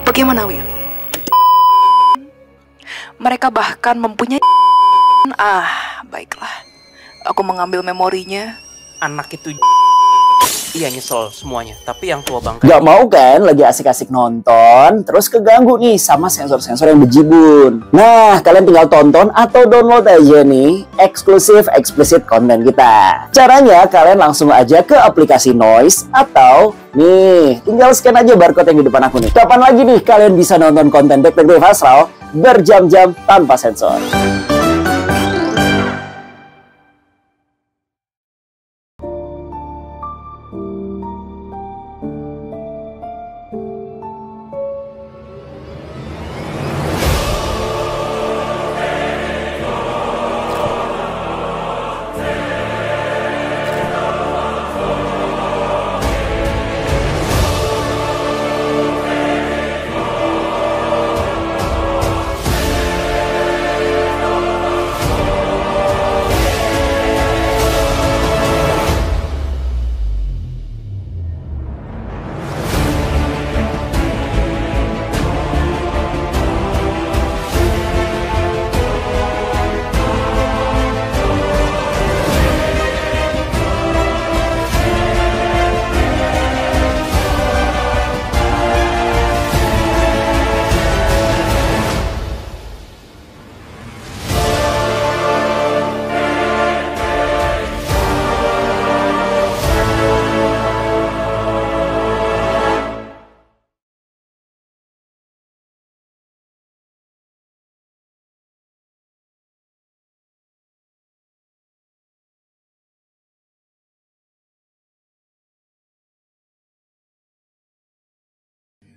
Bagaimana Willy? Mereka bahkan mempunyai baiklah. Aku mengambil memorinya. Anak itu iya nyesel semuanya, tapi yang tua bangka. Gak mau kan lagi asik-asik nonton, terus keganggu nih sama sensor-sensor yang bejibun. Nah, kalian tinggal tonton atau download aja nih eksklusif explicit konten kita. Caranya kalian langsung aja ke aplikasi Noise atau nih, tinggal scan aja barcode yang di depan aku nih. Kapan lagi nih kalian bisa nonton konten Detektif Astral berjam-jam tanpa sensor?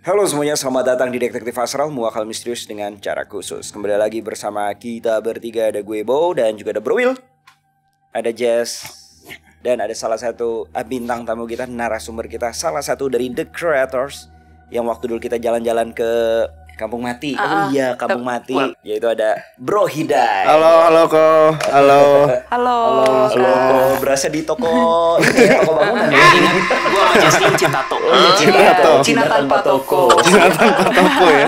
Halo semuanya, selamat datang di Detektif Astral, muakal misterius dengan cara khusus. Kembali lagi bersama kita bertiga, ada gue Bo dan juga ada Bro Will, ada Jess, dan ada salah satu bintang tamu kita, narasumber kita, salah satu dari The Creators yang waktu dulu kita jalan-jalan ke Kampung Mati. Oh iya, Kampung Mati. Yaitu ada Bro Hidai. Halo Ko. Halo. Berasa di toko ini, toko bangunan ya. Gua sama Jesslyn cinta toko. Cina tanpa toko. Cina tanpa toko ya.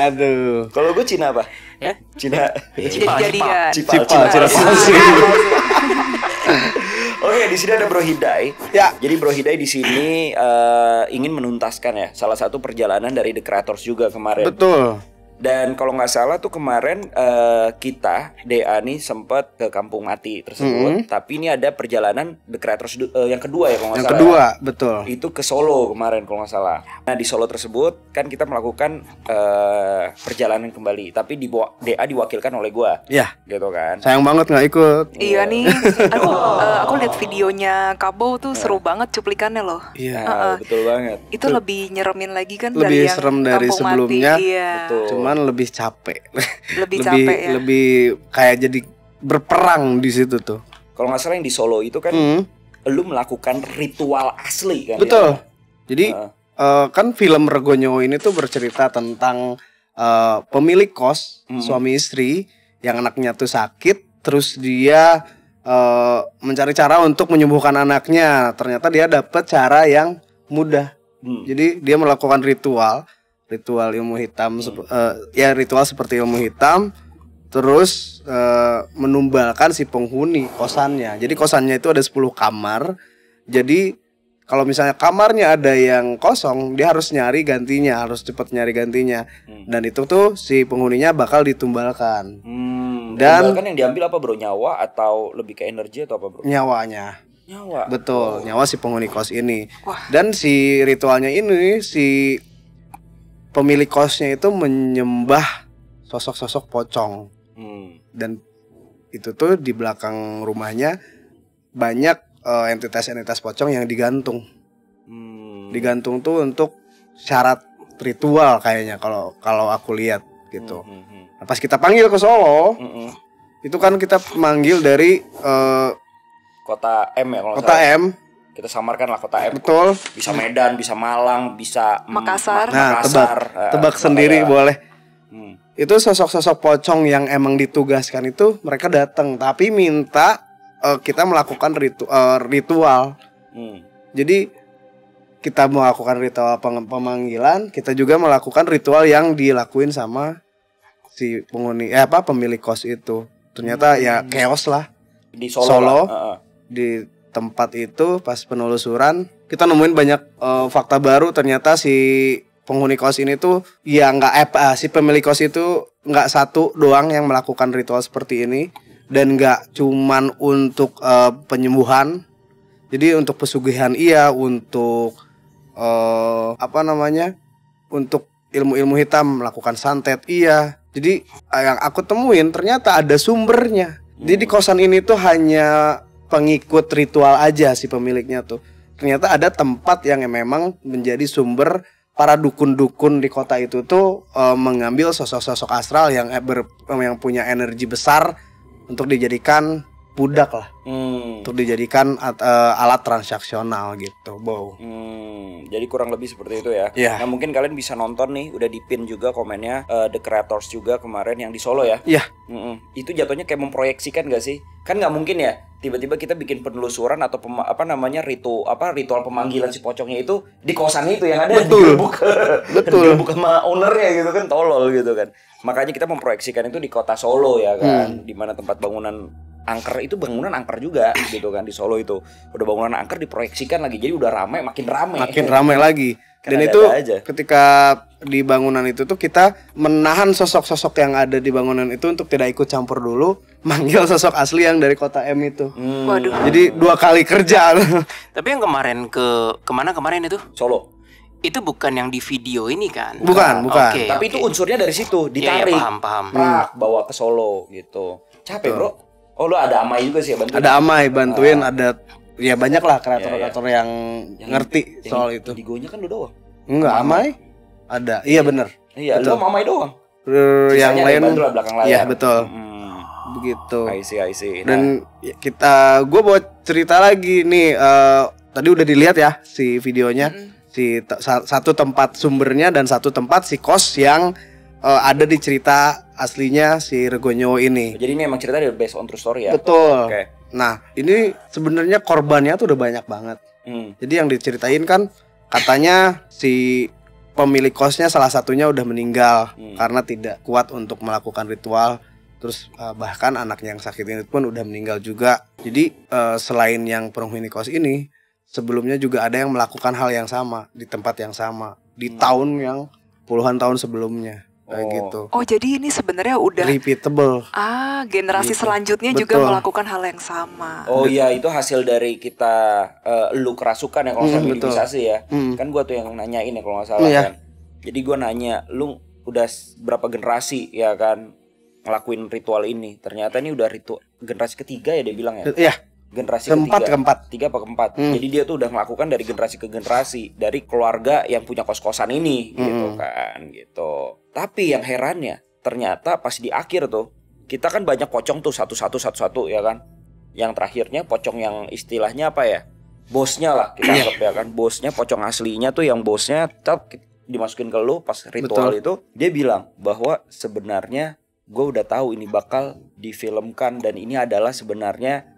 Aduh. Kalau gue Cina apa? Ya? Cina. Jadian. Cipal. Oke, di sini ada Bro Hidai. Ya. Jadi Bro Hidai di sini ingin menuntaskan ya salah satu perjalanan dari The Creators juga kemarin. Betul. Dan kalau nggak salah tuh kemarin kita DA nih sempat ke Kampung Mati tersebut. Tapi ini ada perjalanan The Creators yang kedua ya kalau nggak salah. Yang kedua, betul. Itu ke Solo kemarin kalau nggak salah. Nah di Solo tersebut kan kita melakukan perjalanan kembali. Tapi DA diwakilkan oleh gua. Ya. Gitu kan. Sayang banget nggak ikut. Iya nih. Aku lihat videonya Kabo tuh seru banget cuplikannya loh. Iya. Betul banget. Itu lebih nyeremin lagi kan Lebih dari yang serem dari Kampung sebelumnya. Mati. Iya. Betul. Cuman lebih capek. Lebih capek ya. Lebih kayak jadi berperang di situ tuh. Kalau nggak salah yang di Solo itu kan lu melakukan ritual asli kan. Betul. Ya? Jadi kan film Regonyo ini tuh bercerita tentang pemilik kos, suami istri yang anaknya tuh sakit, terus dia mencari cara untuk menyembuhkan anaknya. Ternyata dia dapet cara yang mudah. Jadi dia melakukan ritual ilmu hitam, ritual seperti ilmu hitam, terus menumbalkan si penghuni kosannya. Jadi kosannya itu ada 10 kamar. Jadi kalau misalnya kamarnya ada yang kosong, dia harus nyari gantinya, harus cepat nyari gantinya. Dan itu tuh si penghuninya bakal ditumbalkan. Dan kan yang diambil apa bro, nyawa atau lebih ke energi atau apa bro? Nyawanya. Nyawa. Betul, nyawa si penghuni kos ini. Dan si ritualnya ini si pemilik kosnya itu menyembah sosok-sosok pocong. Dan itu tuh di belakang rumahnya banyak entitas-entitas pocong yang digantung. Digantung tuh untuk syarat ritual kayaknya kalau aku lihat gitu. Nah, pas kita panggil ke Solo, itu kan kita manggil dari Kota M ya kalau Kota salah. M. Kita samarkan lah Kota M. Betul. Bisa Medan, bisa Malang, bisa Makassar. Nah, tebak sendiri boleh. Itu sosok-sosok pocong yang emang ditugaskan itu mereka datang, tapi minta kita melakukan ritual. Jadi kita melakukan ritual pemanggilan, kita juga melakukan ritual yang dilakuin sama si penghuni pemilik kos itu. Ternyata ya chaos lah Di Solo. Lah. Di tempat itu pas penelusuran kita nemuin banyak fakta baru. Ternyata si penghuni kos ini tuh ya si pemilik kos itu nggak satu doang yang melakukan ritual seperti ini, dan nggak cuman untuk penyembuhan. Jadi untuk pesugihan iya, untuk untuk ilmu-ilmu hitam, melakukan santet iya. Jadi yang aku temuin ternyata ada sumbernya. Jadi di kosan ini tuh hanya pengikut ritual aja si pemiliknya tuh. Ternyata ada tempat yang memang menjadi sumber para dukun-dukun di kota itu tuh mengambil sosok-sosok astral yang punya energi besar untuk dijadikan budak lah, untuk dijadikan alat transaksional gitu, Bow. Jadi kurang lebih seperti itu ya. Yeah. Nah mungkin kalian bisa nonton nih, udah dipin juga komennya The Creators juga kemarin yang di Solo ya. Iya. Itu jatuhnya kayak memproyeksikan gak sih? Kan nggak mungkin ya tiba-tiba kita bikin penelusuran atau ritual pemanggilan si pocongnya itu di kosan itu yang ada. Betul. Digerebuk sama ownernya gitu kan, tolol gitu kan. Makanya kita memproyeksikan itu di kota Solo ya kan, di mana tempat bangunan angker itu bangunan angker juga gitu kan di Solo itu. Udah bangunan angker diproyeksikan lagi, jadi udah ramai, makin ramai Lagi. Kan Dan itu ketika di bangunan itu tuh kita menahan sosok-sosok yang ada di bangunan itu untuk tidak ikut campur dulu, manggil sosok asli yang dari kota M itu. Waduh. Jadi 2 kali kerja. Tapi yang kemarin kemana kemarin itu? Solo. Itu bukan yang di video ini kan? Bukan. Oke, Tapi itu unsurnya dari situ, ditarik. Iya, paham. Prak, bawa ke Solo gitu. Capek, Bro. Oh, lu ada Amai juga sih ya bantuin. Ada Amai bantuin, ada ya banyak lah kreator-kreator yang ngerti soal itu. Indigonya kan lu doang. Enggak, Amai ada. Iya bener. Iya, lu sama Amai doang. Yang lain bantu lah belakang layar. Iya, betul. Begitu. I see. Dan gue bawa cerita lagi nih. Tadi udah dilihat ya si videonya. Satu tempat sumbernya dan satu tempat si kos yang ada di cerita aslinya si Regonyo ini. Jadi ini emang cerita based on true story ya? Betul. Okay. Nah ini sebenarnya korbannya tuh udah banyak banget. Jadi yang diceritain kan katanya si pemilik kosnya salah satunya udah meninggal karena tidak kuat untuk melakukan ritual. Terus bahkan anaknya yang sakit ini pun udah meninggal juga. Jadi selain yang penghuni kos ini, sebelumnya juga ada yang melakukan hal yang sama di tempat yang sama di tahun yang puluhan tahun sebelumnya. Kayak gitu. Oh, jadi ini sebenarnya udah repeatable. Generasi selanjutnya juga melakukan hal yang sama. Oh iya, itu hasil dari kita lu kerasukan ya kalau nggak salah organisasi ya. Kan gua tuh yang nanyain ya kalau nggak salah kan. Jadi gua nanya, lu udah berapa generasi ya kan ngelakuin ritual ini? Ternyata ini udah generasi ketiga ya dia bilang ya. Iya. Generasi keempat. Tiga apa keempat. Jadi dia tuh udah melakukan dari generasi ke generasi, dari keluarga yang punya kos-kosan ini gitu kan gitu. Tapi yang herannya ternyata pas di akhir tuh kita kan banyak pocong tuh satu ya kan. Yang terakhirnya pocong yang istilahnya apa ya? Bosnya lah kita anggap ya kan. Bosnya pocong aslinya tuh yang bosnya tetap dimasukin ke lu pas ritual itu. Dia bilang bahwa sebenarnya gue udah tahu ini bakal difilmkan dan ini adalah sebenarnya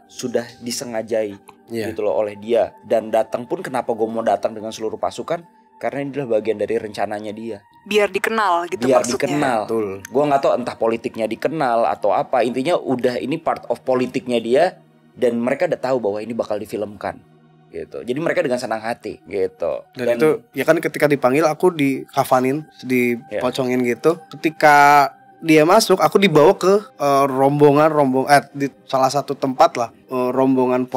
sudah disengajai gitu loh oleh dia. Dan datang pun kenapa gue mau datang dengan seluruh pasukan, karena ini adalah bagian dari rencananya dia. Biar dikenal gitu biar maksudnya. Dikenal. Gue nggak tahu entah politiknya dikenal atau apa. Intinya udah ini part of politiknya dia. Dan mereka udah tahu bahwa ini bakal difilmkan gitu. Jadi mereka dengan senang hati gitu. Dan itu ya kan ketika dipanggil aku dikafanin, dipocongin gitu. Ketika dia masuk, aku dibawa ke rombongan di salah satu tempat lah, rombongan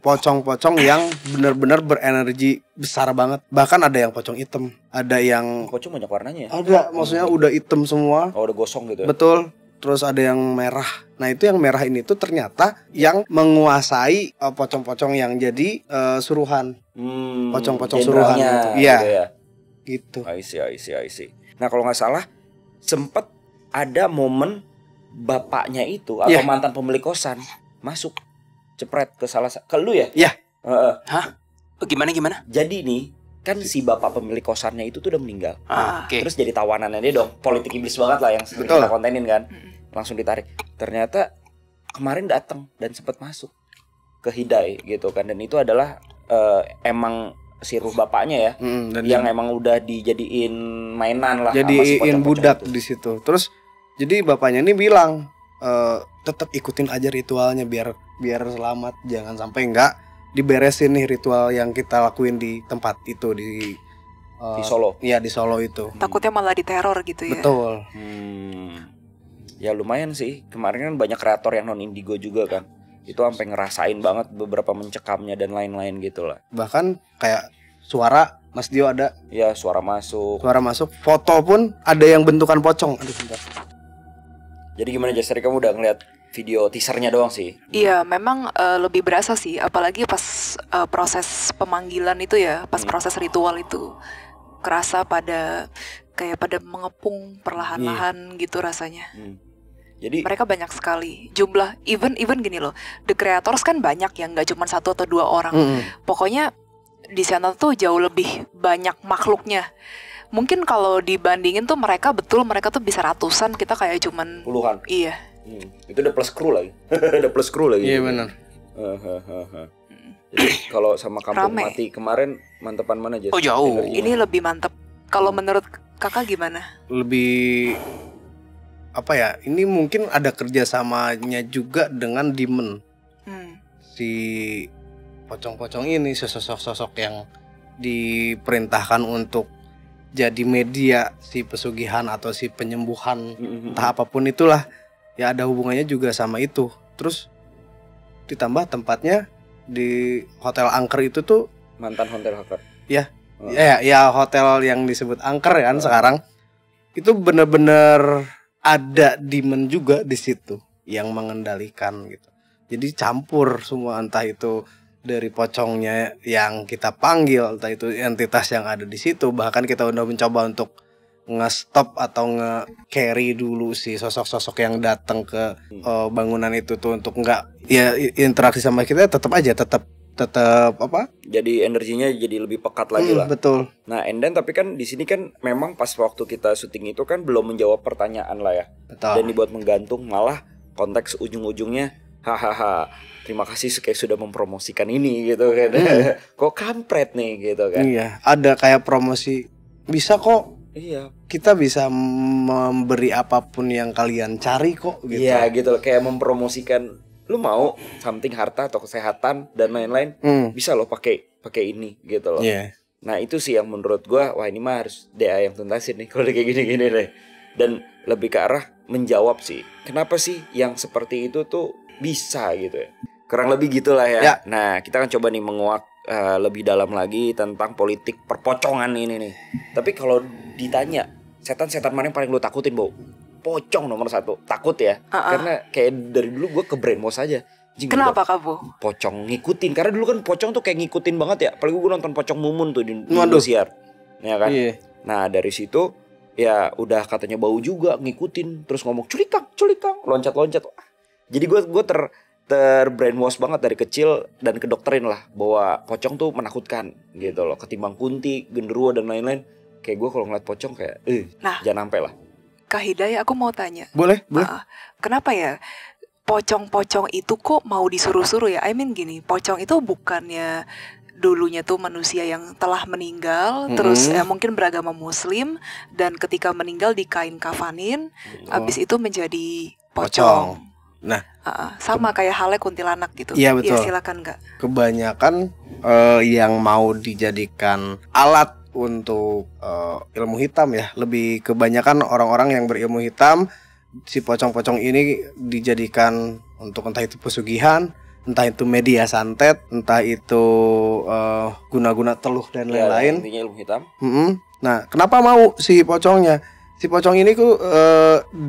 pocong-pocong yang benar-benar berenergi besar banget. Bahkan ada yang pocong hitam, ada yang pocong banyak warnanya ya? Ada, maksudnya udah hitam semua. Oh, udah gosong gitu ya? Betul. Terus ada yang merah. Nah itu yang merah ini tuh ternyata yang menguasai pocong-pocong yang jadi suruhan. Pocong-pocong suruhan gitu. Iya. Gitu. I see. Nah kalau nggak salah sempet ada momen bapaknya itu atau mantan pemilik kosan masuk cepret ke lu ya? Iya. Hah? Gimana? Jadi nih kan si bapak pemilik kosannya itu tuh udah meninggal. Okay. Terus jadi tawanannya dia dong. Politik iblis banget lah yang kita kontenin kan. Langsung ditarik. Ternyata kemarin datang dan sempat masuk ke Hidai gitu kan. Dan itu adalah emang si ruh bapaknya ya, dan yang emang udah dijadiin mainan lah, sama si jadiin pocong-pocong budak itu. di situ. Terus jadi bapaknya ini bilang tetap ikutin aja ritualnya biar selamat, jangan sampai enggak diberesin nih ritual yang kita lakuin di tempat itu di Solo. Iya, di Solo itu. Takutnya malah diteror gitu ya. Betul. Ya lumayan sih. Kemarin kan banyak kreator yang non indigo juga kan. Itu sampai ngerasain banget beberapa mencekamnya dan lain-lain gitu lah. Bahkan kayak suara Mas Dio ada. Ya suara masuk. Foto pun ada yang bentukan pocong. Aduh, bentar. Jadi gimana Jester, kamu udah ngeliat video teasernya doang sih? Iya, memang lebih berasa sih, apalagi pas proses pemanggilan itu ya, pas proses ritual itu kerasa pada mengepung perlahan-lahan gitu rasanya. Jadi Mereka banyak sekali jumlah, even gini loh, the creators kan banyak yang nggak cuma 1 atau 2 orang. Pokoknya di sana tuh jauh lebih banyak makhluknya. Mungkin kalau dibandingin tuh mereka tuh bisa ratusan, kita kayak cuman puluhan. Iya. Itu udah plus kru lagi. Udah plus kru lagi. Iya benar. Jadi kalau sama Kampung Rame. Mati kemarin mantepan mana Jess? Oh, jauh. Energinya? Ini lebih mantep. Kalau menurut kakak gimana? Lebih apa ya? Ini mungkin ada kerjasamanya juga dengan Demon. Si pocong-pocong ini sosok-sosok yang diperintahkan untuk jadi media si pesugihan atau si penyembuhan, entah apapun itulah, ya ada hubungannya juga sama itu. Terus ditambah tempatnya di Hotel Angker itu tuh Mantan hotel hacker. ya hotel yang disebut Angker kan sekarang itu bener-bener ada demon juga di situ yang mengendalikan gitu. Jadi campur semua, entah itu dari pocongnya yang kita panggil, entah itu entitas yang ada di situ. Bahkan kita udah mencoba untuk nge-stop atau nge-carry dulu si sosok-sosok yang datang ke bangunan itu tuh untuk nggak ya interaksi sama kita, tetap apa? Jadi energinya jadi lebih pekat lagi lah. Betul. Nah, and then tapi kan di sini kan memang pas waktu kita syuting itu kan belum menjawab pertanyaan lah ya. Betul. Dan dibuat menggantung, malah konteks ujung-ujungnya hahaha. Terima kasih kayak sudah mempromosikan ini gitu kan. Kok kampret nih gitu kan. Iya, ada kayak promosi. Bisa kok. Iya. Kita bisa memberi apapun yang kalian cari kok gitu. Iya gitu loh, kayak mempromosikan lu mau something harta atau kesehatan dan lain-lain, bisa loh pakai ini gitu loh. Iya. Nah, itu sih yang menurut gua, wah ini mah harus DA yang tuntasin nih kalau kayak gini-gini deh. Dan lebih ke arah menjawab sih. Kenapa sih yang seperti itu tuh bisa gitu ya. Kurang lebih gitulah ya. Nah, kita kan coba nih menguak lebih dalam lagi tentang politik perpocongan ini nih. Tapi kalau ditanya, setan-setan mana yang paling lu takutin, Bo? Pocong nomor 1. Takut ya. Karena kayak dari dulu gue ke brainwash aja. Kenapa kamu? Pocong ngikutin. Karena dulu kan pocong tuh kayak ngikutin banget ya. Apalagi gue nonton Pocong Mumun tuh di Indosiar. Ya kan? Iya. Nah, dari situ ya udah katanya bau juga ngikutin. Terus ngomong culikang, loncat-loncat. Jadi gue terbrainwash banget dari kecil dan kedoktrin lah bahwa pocong tuh menakutkan gitu loh, ketimbang kunti, genderuwo dan lain-lain. Kayak gue kalau ngeliat pocong kayak jangan sampai lah. Kak Hidayah, aku mau tanya. Boleh. Kenapa ya pocong-pocong itu kok mau disuruh-suruh ya? I mean gini, pocong itu bukannya dulunya tuh manusia yang telah meninggal, terus mungkin beragama Muslim, dan ketika meninggal dikain kafanin, habis itu menjadi pocong. Nah, sama kayak halnya kuntilanak gitu. Iya, betul. Ya, silakan Kak. kebanyakan yang mau dijadikan alat untuk ilmu hitam ya, lebih kebanyakan orang-orang yang berilmu hitam, si pocong-pocong ini dijadikan untuk entah itu pesugihan, entah itu media santet, entah itu guna-guna teluh dan lain-lain. Intinya ilmu hitam. Nah, kenapa mau si pocongnya? Si pocong ini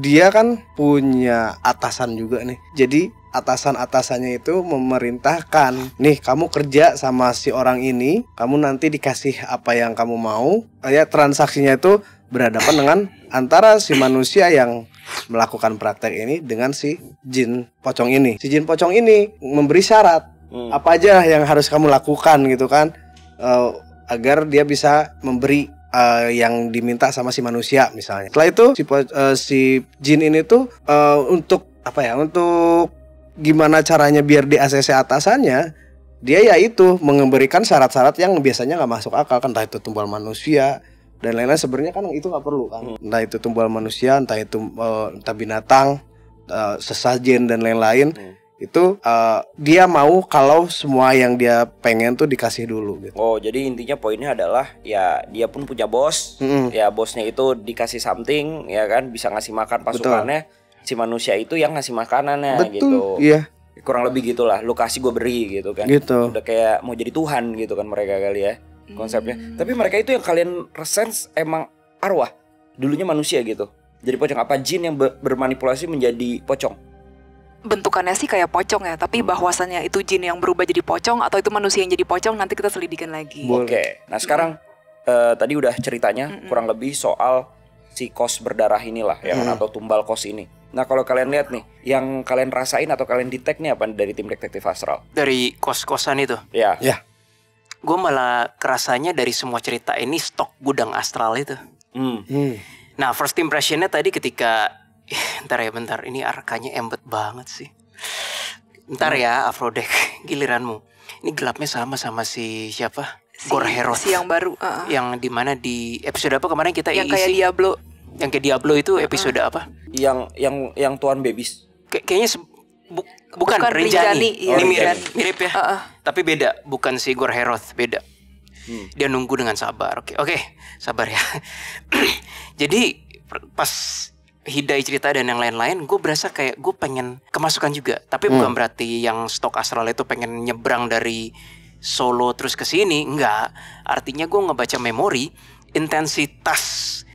dia kan punya atasan juga nih. Jadi atasan-atasannya itu memerintahkan, nih kamu kerja sama si orang ini, kamu nanti dikasih apa yang kamu mau. Ya, transaksinya itu berhadapan dengan antara si manusia yang melakukan praktek ini dengan si jin pocong ini. Si jin pocong ini memberi syarat apa aja yang harus kamu lakukan gitu kan, agar dia bisa memberi yang diminta sama si manusia misalnya. Setelah itu si jin ini tuh untuk apa ya? Untuk gimana caranya biar di ACC atasannya, dia ya itu memberikan syarat-syarat yang biasanya nggak masuk akal kan, entah itu tumbal manusia dan lain-lain. Sebenarnya kan itu nggak perlu kan, entah itu tumbal manusia, entah itu entah binatang, sesajen dan lain-lain. Itu dia mau kalau semua yang dia pengen tuh dikasih dulu gitu. Oh, jadi intinya poinnya adalah ya dia pun punya bos, ya bosnya itu dikasih something, ya kan, bisa ngasih makan pasukannya. Si manusia itu yang ngasih makanannya. Betul, gitu. Iya. Kurang lebih gitulah, lu kasih gue beri gitu kan. Gitu. Udah kayak mau jadi Tuhan gitu kan mereka kali ya konsepnya. Tapi mereka itu yang kalian sense emang arwah, dulunya manusia gitu. Jadi pocong apa jin yang bermanipulasi menjadi pocong? Bentukannya sih kayak pocong ya, tapi bahwasannya itu jin yang berubah jadi pocong atau itu manusia yang jadi pocong nanti kita selidikin lagi. Oke. Nah sekarang tadi udah ceritanya kurang lebih soal si kos berdarah inilah ya kan, atau tumbal kos ini. Nah kalau kalian lihat nih, yang kalian rasain atau kalian detect nih apa dari tim detektif astral? Dari kos-kosan itu. Ya. Ya. Gue malah kerasanya dari semua cerita ini stok gudang astral itu. Nah first impressionnya tadi ketika bentar ini arkanya embed banget sih. Bentar ya Afrodek, giliranmu. Ini gelapnya sama si siapa? Gorheroth. Si yang baru. Yang dimana di episode apa kemarin kita yang isi? kayak Diablo. Yang kayak Diablo itu episode apa? Yang Tuan Babies. Kayaknya bukan Rinjani. Iya, Ini Rinjani. mirip ya. Tapi beda, bukan si Gorheroth, beda. Dia nunggu dengan sabar. Oke, sabar ya. Jadi pas Hidai cerita dan yang lain-lain, gue berasa kayak gue pengen kemasukan juga. Tapi bukan berarti yang stok astral itu pengen nyebrang dari Solo terus ke sini. Enggak. Artinya gue ngebaca memori, intensitas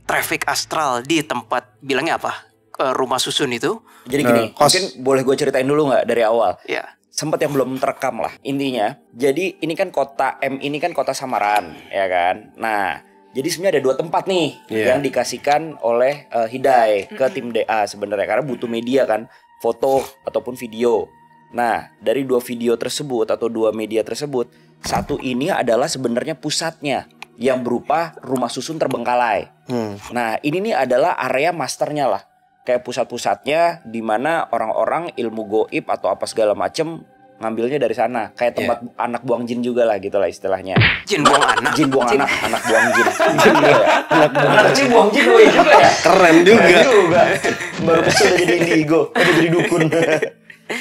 traffic astral di tempat, bilangnya apa? Rumah susun itu. Jadi gini, mungkin boleh gue ceritain dulu nggak dari awal? Ya. Sempat yang belum terekam lah intinya. Jadi ini kan kota M ini kan kota Samaran, ya kan. Nah, jadi sebenarnya ada 2 tempat nih yang dikasihkan oleh Hidai ke tim DA sebenarnya, karena butuh media kan, foto ataupun video. Nah, dari 2 video tersebut atau 2 media tersebut, satu ini adalah sebenarnya pusatnya yang berupa rumah susun terbengkalai. Nah, ini nih adalah area masternya lah. Kayak pusat-pusatnya di mana orang-orang ilmu goib atau apa segala macem ngambilnya dari sana. Kayak tempat anak buang jin juga lah gitu lah istilahnya. Jin buang anak. Jin buang anak buang jin. Anak jin buang jin juga ya. Keren juga. Baru kecil udah jadi indigo, udah jadi dukun.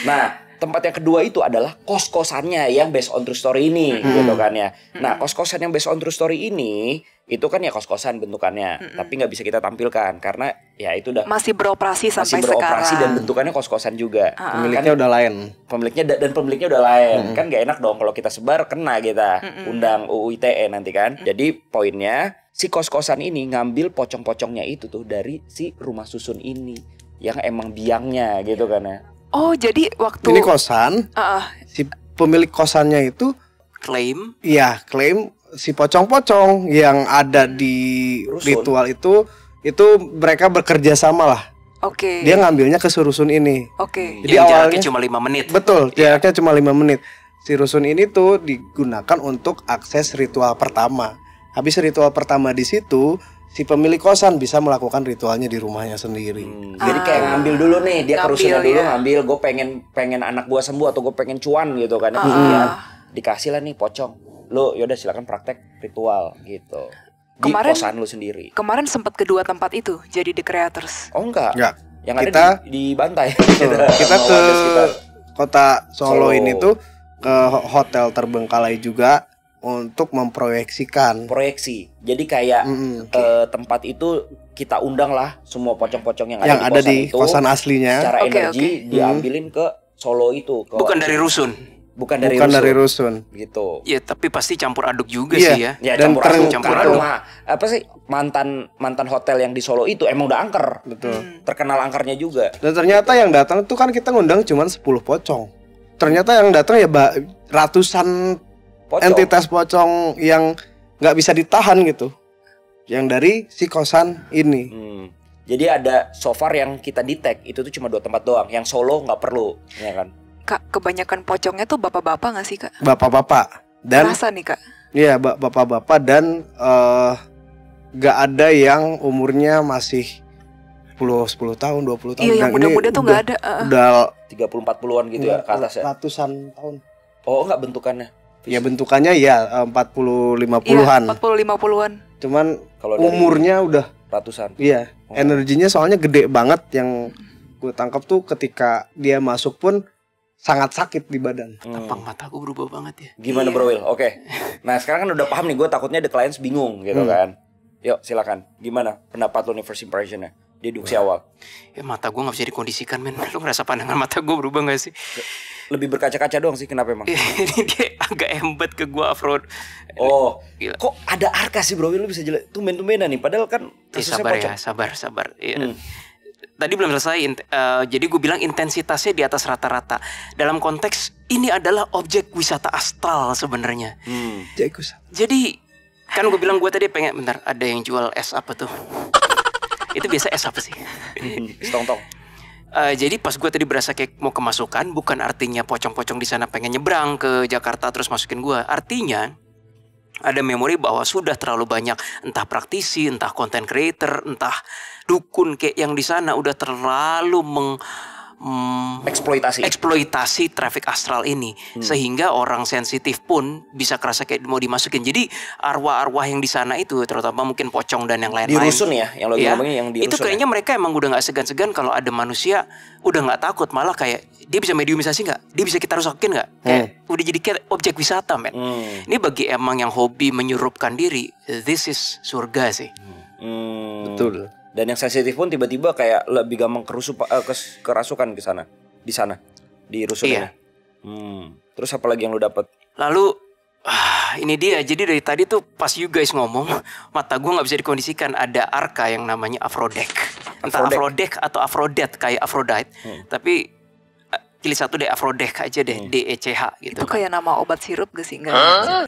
Nah, tempat yang kedua itu adalah kos-kosannya yang based on true story ini, gitu kan ya. Nah, kos-kosan yang based on true story ini itu kan ya kos-kosan bentukannya, tapi nggak bisa kita tampilkan karena ya itu udah masih beroperasi sampai beroperasi sekarang. dan bentukannya kos-kosan juga. Pemiliknya udah lain. Pemiliknya udah lain. Kan gak enak dong kalau kita sebar, kena kita undang UU ITE nanti kan. Jadi poinnya si kos-kosan ini ngambil pocong-pocongnya itu tuh dari si rumah susun ini yang emang biangnya gitu kan ya. Oh, jadi waktu Ini kosan. Si pemilik kosannya itu Klaim. iya, klaim si pocong-pocong yang ada di Rusun. ritual itu mereka bekerja sama lah. Oke. Dia ngambilnya ke si rusun ini. Oke. Jadi Yang jaraknya awalnya cuma 5 menit. betul, jaraknya cuma 5 menit. Si rusun ini tuh digunakan untuk akses ritual pertama. Habis ritual pertama di situ, si pemilik kosan bisa melakukan ritualnya di rumahnya sendiri. Jadi kayak ngambil dulu nih, dia ke Ngambil, rusunnya dulu ya. ngambil, gue pengen anak gua sembuh atau gue pengen cuan gitu kan. Kemudian dikasih lah nih pocong. Lo yaudah silakan praktek ritual gitu. Di Kemarin- kosan lu sendiri. Kemarin sempat kedua tempat itu jadi The Creators. Oh enggak. Enggak. Yang Kita- ada di bantai. Kita Sama ke warga sekitar. kota Solo Solo. ini tuh ke hotel terbengkalai juga untuk memproyeksikan. Proyeksi. Jadi kayak tempat itu kita undang lah semua pocong-pocong yang yang ada ada di itu, kosan aslinya. secara Oke, energi diambilin ke Solo itu. Bukan dari rusun. Bukan dari Bukan rusun. dari rusun. Gitu. Ya tapi pasti campur aduk juga Iya. sih ya. Ya Dan campur aduk. campur Karena aduk. rumah apa sih mantan hotel yang di Solo itu emang udah angker. Betul. Terkenal angkernya juga. Dan ternyata yang datang itu kan kita ngundang cuma 10 pocong. Ternyata yang datang ya ratusan Pocong. entitas pocong yang nggak bisa ditahan gitu. Yang dari si kosan ini. Jadi ada so far yang kita detect itu tuh cuma 2 tempat doang. Yang Solo nggak perlu, ya kan? Kak, kebanyakan pocongnya tuh bapak-bapak nggak sih, Kak? Bapak-bapak. Dan Rasa nih, Kak. iya bapak-bapak dan nggak ada yang umurnya masih 10 tahun, 20 tahun. Iya, yang Dan ini muda-muda tuh nggak ada. Udah 30-40-an gitu ya ke atas ya. ratusan tahun. Oh, enggak bentukannya. Ya bentukannya ya 40-50-an. Iya, 40-50-an. Cuman Kalau dari umurnya udah ratusan. iya. Energinya soalnya gede banget. Yang gue tangkap tuh ketika dia masuk pun sangat sakit di badan. Tampang mata gue berubah banget ya. Gimana Bro Will? Oke. Nah sekarang kan udah paham nih, gue takutnya the clients bingung gitu kan. Yuk silakan. Gimana pendapat lo nih, first impressionnya di eduksi awal? Ya mata gue gak bisa dikondisikan men. Lu ngerasa pandangan mata gue berubah gak sih? Lebih berkaca-kaca doang sih, kenapa emang? Ini dia agak embed ke gue afro. Oh, Gila. kok ada arka sih Bro Will? Lu bisa jelek tumben-tumbenan nih, padahal kan kasusnya Sabar pocong. ya, sabar. Iya. Tadi belum selesai, jadi gue bilang intensitasnya di atas rata-rata. Dalam konteks ini adalah objek wisata astral sebenarnya. Jagus. Jadi kan gue bilang gue tadi pengen, bentar, ada yang jual es apa tuh? Itu biasa es apa sih? Setong-tong. Jadi pas gue tadi berasa kayak mau kemasukan, bukan artinya pocong-pocong di sana pengen nyebrang ke Jakarta terus masukin gue. Artinya ada memori bahwa sudah terlalu banyak entah praktisi, entah content creator, entah dukun kayak yang di sana udah terlalu eksploitasi traffic astral ini, sehingga orang sensitif pun bisa kerasa kayak mau dimasukin. Jadi arwah-arwah yang di sana itu, terutama mungkin pocong dan yang lain-lain, Di rusun ya, yang lo ngomongin yang di rusun. itu kayaknya mereka emang udah nggak segan-segan kalau ada manusia, udah nggak takut, malah kayak dia bisa mediumisasi nggak, dia bisa kita rusakin nggak, kayak udah jadi kayak objek wisata men. Ini bagi emang yang hobi menyurupkan diri, this is surga sih. Betul. Dan yang sensitif pun tiba-tiba kayak lebih gampang kerasukan di sana di rusun Iya. ini. Terus apa lagi yang lo dapet? Lalu ini dia, jadi dari tadi tuh pas you guys ngomong, mata gue nggak bisa dikondisikan. Ada arka yang namanya Afrodek, entah Afrodek atau Afrodite kayak Aphrodite, tapi pilih satu deh, Afrodek aja deh, DECH gitu. Itu kayak nama obat sirup gak sih? Enggak.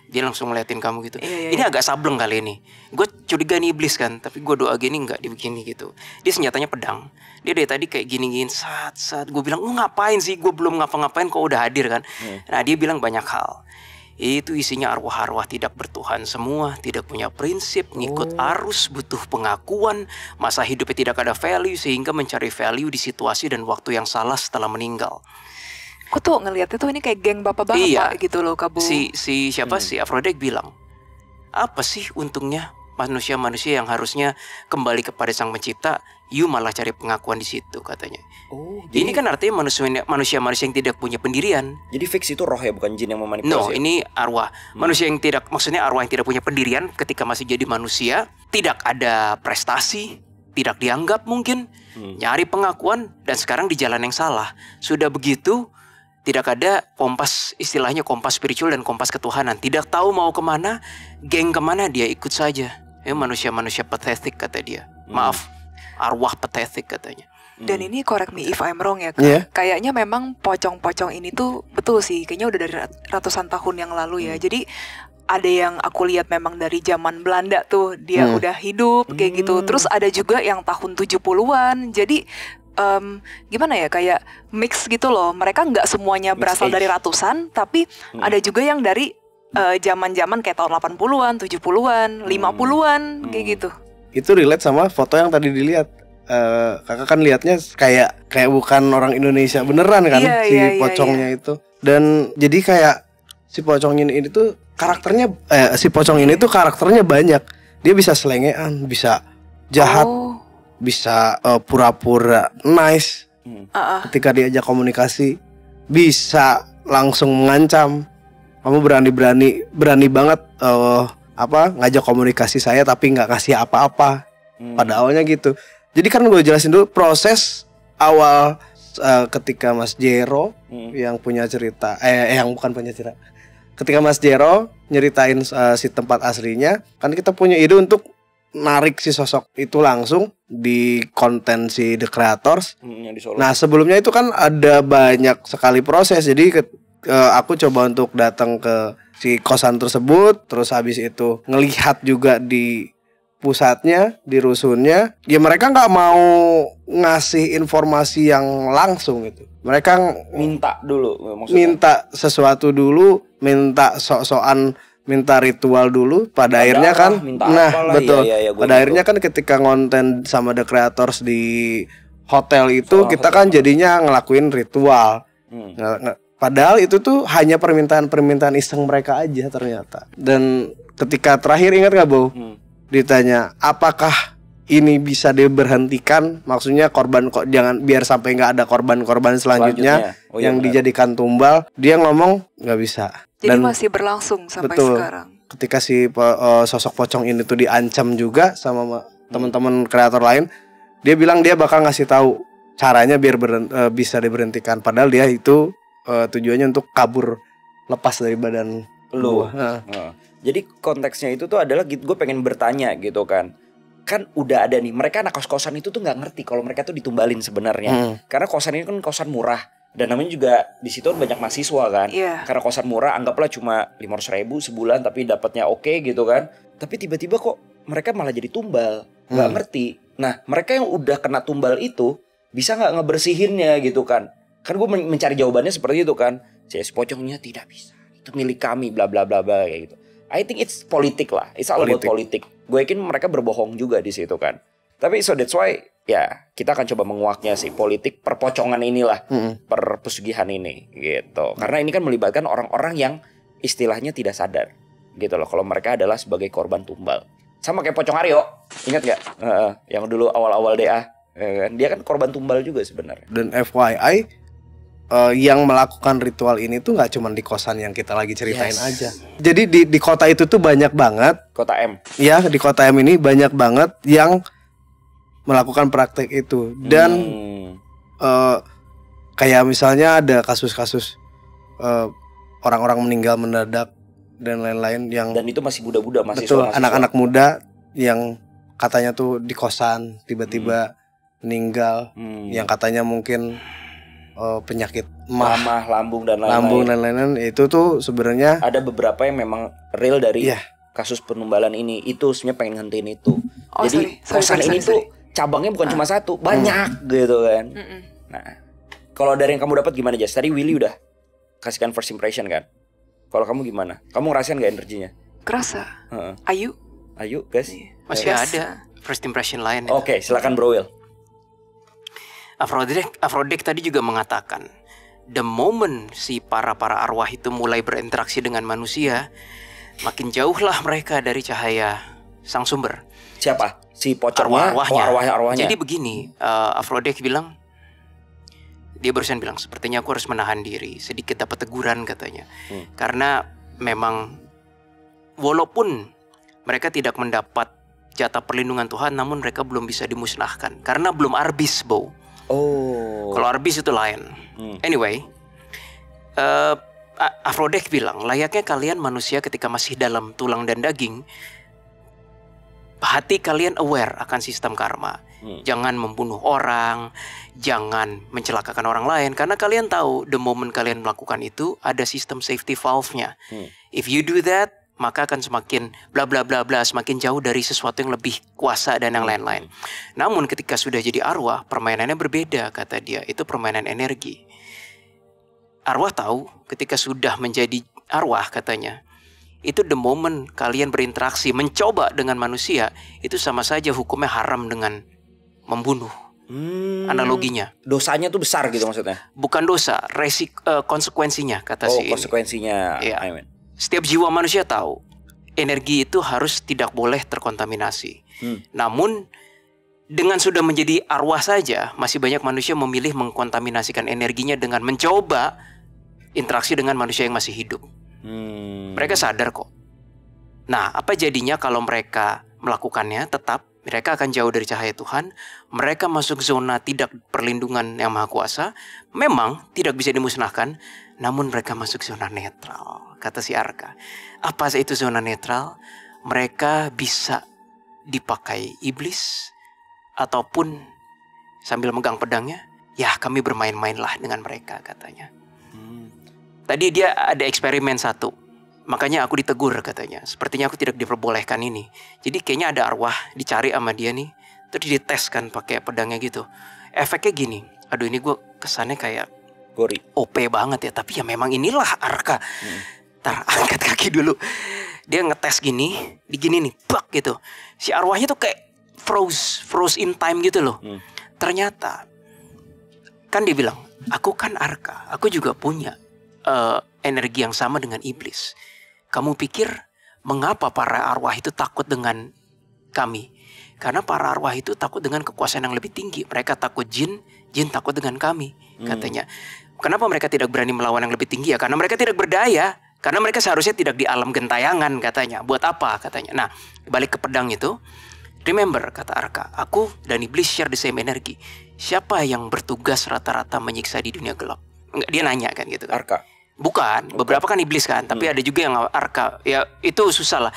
Dia langsung ngeliatin kamu gitu. Iya. Ini agak sableng kali ini. Gue curiga nih iblis kan, tapi gue doa gini nggak dibikini gitu. Dia senjatanya pedang. Dia dari tadi kayak gini-gini, saat gue bilang, lu ngapain sih? Gue belum ngapa-ngapain kok udah hadir kan. Nah dia bilang banyak hal. Itu isinya arwah-arwah tidak bertuhan semua, tidak punya prinsip, ngikut arus, butuh pengakuan, masa hidupnya tidak ada value, sehingga mencari value di situasi dan waktu yang salah setelah meninggal. Aku tuh ngeliatnya tuh ini kayak geng bapak-bapak gitu loh, Kabu. Si siapa si Afrodite bilang, apa sih untungnya manusia-manusia yang harusnya kembali kepada Sang Pencipta, you malah cari pengakuan di situ katanya. Ini kan artinya manusia-manusia yang tidak punya pendirian. Jadi fix itu roh ya, bukan jin yang memanipulasi. No, ini arwah. Manusia yang tidak, maksudnya arwah yang tidak punya pendirian ketika masih jadi manusia, tidak ada prestasi, tidak dianggap mungkin, nyari pengakuan, dan sekarang di jalan yang salah. Sudah begitu, tidak ada kompas, istilahnya kompas spiritual dan kompas ketuhanan. Tidak tahu mau kemana, geng kemana, dia ikut saja. Manusia-manusia pathetic kata dia. Maaf, arwah pathetic katanya. Dan ini correct me if I'm wrong ya, Kak. Yeah. Kayaknya memang pocong-pocong ini tuh betul sih. Kayaknya udah dari ratusan tahun yang lalu ya. Jadi ada yang aku lihat memang dari zaman Belanda tuh, dia udah hidup kayak gitu. Terus ada juga yang tahun 70-an. Jadi gimana ya, kayak mix gitu loh. Mereka nggak semuanya berasal dari ratusan, tapi ada juga yang dari zaman-zaman kayak tahun 80-an, 70-an, 50-an kayak gitu. Itu relate sama foto yang tadi dilihat. Kakak kan lihatnya kayak bukan orang Indonesia beneran kan, Iya, pocongnya itu. Dan jadi kayak si pocong ini tuh karakternya karakternya banyak. Dia bisa selengean, bisa jahat, bisa pura-pura nice ketika diajak komunikasi, bisa langsung mengancam. Kamu berani banget ngajak komunikasi saya tapi nggak kasih apa-apa. Pada awalnya gitu. Jadi kan gue jelasin dulu proses awal ketika Mas Jero yang punya cerita, yang bukan punya cerita. Ketika Mas Jero nyeritain si tempat aslinya, kan kita punya ide untuk narik si sosok itu langsung di konten si The Creators. Nah sebelumnya itu kan ada banyak sekali proses. Jadi aku coba untuk datang ke si kosan tersebut, terus habis itu ngelihat juga di pusatnya, di rusunnya. Ya mereka nggak mau ngasih informasi yang langsung gitu. Mereka minta dulu maksudnya. Minta sesuatu dulu, minta sok-sokan, minta ritual dulu. Pada akhirnya kan, betul. Pada akhirnya kan ketika ngonten sama The Creators di hotel itu, kita kan jadinya ngelakuin ritual. Padahal itu tuh hanya permintaan iseng mereka aja ternyata. Dan ketika terakhir ingat gak Bo? Ditanya apakah ini bisa diberhentikan? Maksudnya korban kok jangan biar sampai nggak ada korban-korban selanjutnya yang dijadikan tumbal. Dia ngomong nggak bisa. Jadi Dan masih berlangsung sampai betul, sekarang. ketika si sosok pocong ini tuh diancam juga sama teman-teman kreator lain, dia bilang dia bakal ngasih tahu caranya biar bisa diberhentikan. Padahal dia itu tujuannya untuk kabur lepas dari badan lu. gua. Jadi konteksnya itu tuh adalah gue pengen bertanya gitu kan. Kan udah ada nih, mereka anak kos-kosan itu tuh nggak ngerti kalau mereka tuh ditumbalin sebenarnya. Karena kosan ini kan kosan murah. Dan namanya juga di situ banyak mahasiswa kan. Karena kosan murah, anggaplah cuma 500.000 sebulan tapi dapatnya oke gitu kan. Tapi tiba-tiba kok mereka malah jadi tumbal, nggak ngerti. Nah mereka yang udah kena tumbal itu bisa nggak ngebersihinnya gitu kan? Kan gue mencari jawabannya seperti itu kan. Si pocongnya tidak bisa, itu milik kami, bla bla bla bla kayak gitu. I think it's politik lah, it's all about politik. Gue yakin mereka berbohong juga di situ kan. Tapi so that's why ya kita akan coba menguaknya sih politik perpocongan inilah, perpesugihan ini gitu. Karena ini kan melibatkan orang-orang yang istilahnya tidak sadar gitu loh kalau mereka adalah sebagai korban tumbal. Sama kayak Pocong Aryo, ingat nggak? Yang dulu awal-awal DA, dia kan korban tumbal juga sebenarnya. Dan FYI, yang melakukan ritual ini tuh nggak cuma di kosan yang kita lagi ceritain aja. Jadi di kota itu tuh banyak banget. Kota M. Ya, di kota M ini banyak banget yang melakukan praktek itu. Dan kayak misalnya ada kasus-kasus orang-orang meninggal mendadak dan lain-lain yang. Dan itu masih muda-muda, masih betul, anak-anak muda yang katanya tuh di kosan tiba-tiba meninggal, yang katanya mungkin penyakit mah, lambung dan lain-lain. Itu tuh sebenarnya ada beberapa yang memang real dari kasus penumbalan ini. Itu sebenarnya pengen ngentiin itu. Jadi kosan ini tuh cabangnya bukan cuma satu, banyak gitu kan. Nah, kalau dari yang kamu dapat gimana Jas? Tadi Willy udah kasihkan first impression kan. Kalau kamu gimana? Kamu ngerasain gak energinya? Kerasa. Ayu guys. Masih ada first impression lain. Oke, silakan Bro Will. Aphrodite tadi juga mengatakan, the moment si para arwah itu mulai berinteraksi dengan manusia, makin jauhlah mereka dari cahaya sang sumber. Siapa? Si pocongnya? Arwahnya. Jadi begini, Aphrodite bilang, dia barusan bilang, sepertinya aku harus menahan diri, sedikit dapat teguran katanya. Karena memang walaupun mereka tidak mendapat jatah perlindungan Tuhan, namun mereka belum bisa dimusnahkan karena belum arbis, Bo. Kalau arbis itu lain. Anyway, Aphrodite bilang, layaknya kalian manusia ketika masih dalam tulang dan daging, hati kalian aware akan sistem karma. Jangan membunuh orang, jangan mencelakakan orang lain, karena kalian tahu the moment kalian melakukan itu ada sistem safety valve-nya. If you do that, maka akan semakin bla bla bla bla, semakin jauh dari sesuatu yang lebih kuasa dan yang lain-lain. Namun ketika sudah jadi arwah, permainannya berbeda, kata dia. Itu permainan energi. Arwah tahu ketika sudah menjadi arwah, katanya, itu the moment kalian berinteraksi, mencoba dengan manusia, itu sama saja hukumnya haram dengan membunuh. Analoginya. Dosanya tuh besar gitu maksudnya? Bukan dosa, konsekuensinya, kata si ini. Konsekuensinya. Iya. Setiap jiwa manusia tahu energi itu harus tidak boleh terkontaminasi. Namun dengan sudah menjadi arwah saja, masih banyak manusia memilih mengkontaminasikan energinya dengan mencoba interaksi dengan manusia yang masih hidup. Mereka sadar kok. Nah, apa jadinya kalau mereka melakukannya? Tetap mereka akan jauh dari cahaya Tuhan. Mereka masuk zona tidak perlindungan yang maha kuasa. Memang tidak bisa dimusnahkan, namun mereka masuk zona netral, kata si Arka. Apa itu zona netral? Mereka bisa dipakai iblis ataupun sambil megang pedangnya, ya kami bermain-mainlah dengan mereka, katanya. Tadi dia ada eksperimen satu, makanya aku ditegur, katanya. Sepertinya aku tidak diperbolehkan ini. Jadi kayaknya ada arwah dicari sama dia nih, terus dites kan pakai pedangnya gitu. Efeknya gini, aduh ini gue kesannya kayak Gori. OP banget ya, tapi ya memang inilah Arka. Ntar angkat kaki dulu. Dia ngetes gini, digini nih, bak gitu. Si arwahnya tuh kayak froze in time gitu loh. Ternyata kan dia bilang, aku kan Arka, aku juga punya energi yang sama dengan iblis. Kamu pikir mengapa para arwah itu takut dengan kami? Karena para arwah itu takut dengan kekuasaan yang lebih tinggi. Mereka takut jin, jin takut dengan kami, katanya. Kenapa mereka tidak berani melawan yang lebih tinggi? Ya karena mereka tidak berdaya. Karena mereka seharusnya tidak di alam gentayangan, katanya. Buat apa, katanya. Nah, balik ke pedang itu. Remember, kata Arka, aku dan iblis share the same energy. Siapa yang bertugas rata-rata menyiksa di dunia gelap? Enggak, dia nanya kan gitu kan. Arka. Bukan, beberapa kan iblis kan, tapi ada juga yang Arka. Ya itu susah lah.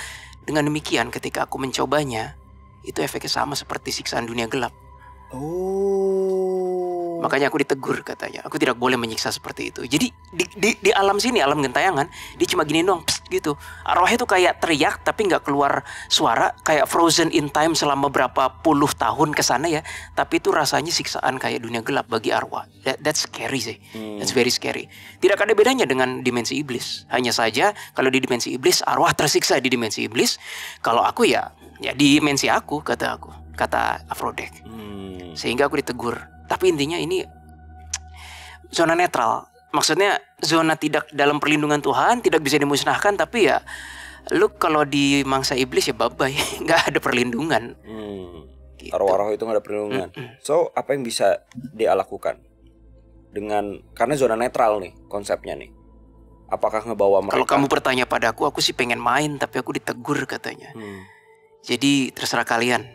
Dengan demikian ketika aku mencobanya, itu efeknya sama seperti siksaan dunia gelap. Oh. Makanya aku ditegur, katanya. Aku tidak boleh menyiksa seperti itu. Jadi di alam sini, alam gentayangan, dia cuma gini doang, pst, gitu. Arwahnya tuh kayak teriak tapi nggak keluar suara, kayak frozen in time selama berapa puluh tahun ke sana ya. Tapi itu rasanya siksaan kayak dunia gelap bagi arwah. That's scary sih. That's very scary. Tidak ada bedanya dengan dimensi iblis. Hanya saja kalau di dimensi iblis arwah tersiksa di dimensi iblis. Kalau aku ya di dimensi aku, kata Afrodek. Sehingga aku ditegur. Tapi intinya ini zona netral. Maksudnya zona tidak dalam perlindungan Tuhan, tidak bisa dimusnahkan. Tapi ya lu kalau di mangsa iblis ya bye-bye. Gak ada perlindungan. Gitu. Arwah-arwah itu gak ada perlindungan. So apa yang bisa dia lakukan? Karena zona netral nih konsepnya nih. Apakah ngebawa mereka? Kalau kamu bertanya padaku, aku sih pengen main. Tapi aku ditegur, katanya. Jadi terserah kalian.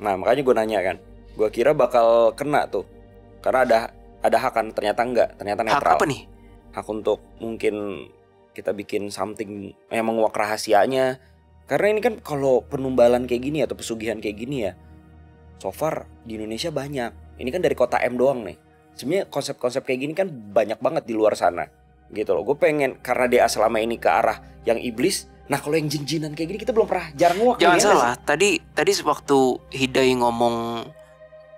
Nah makanya gue nanya kan, gue kira bakal kena tuh, karena ada hak kan, ternyata enggak, ternyata netral. Hak apa nih? Hak untuk mungkin kita bikin something yang menguak rahasianya. Karena ini kan kalau penumbalan kayak gini atau pesugihan kayak gini ya, so far di Indonesia banyak. Ini kan dari kota M doang nih. Sebenarnya konsep-konsep kayak gini kan banyak banget di luar sana, gitu loh. Gue pengen, karena dia selama ini ke arah yang iblis. Nah kalau yang jin-jinan kayak gini kita belum pernah, jarang nguak. Jangan salah, tadi sewaktu Hidai ngomong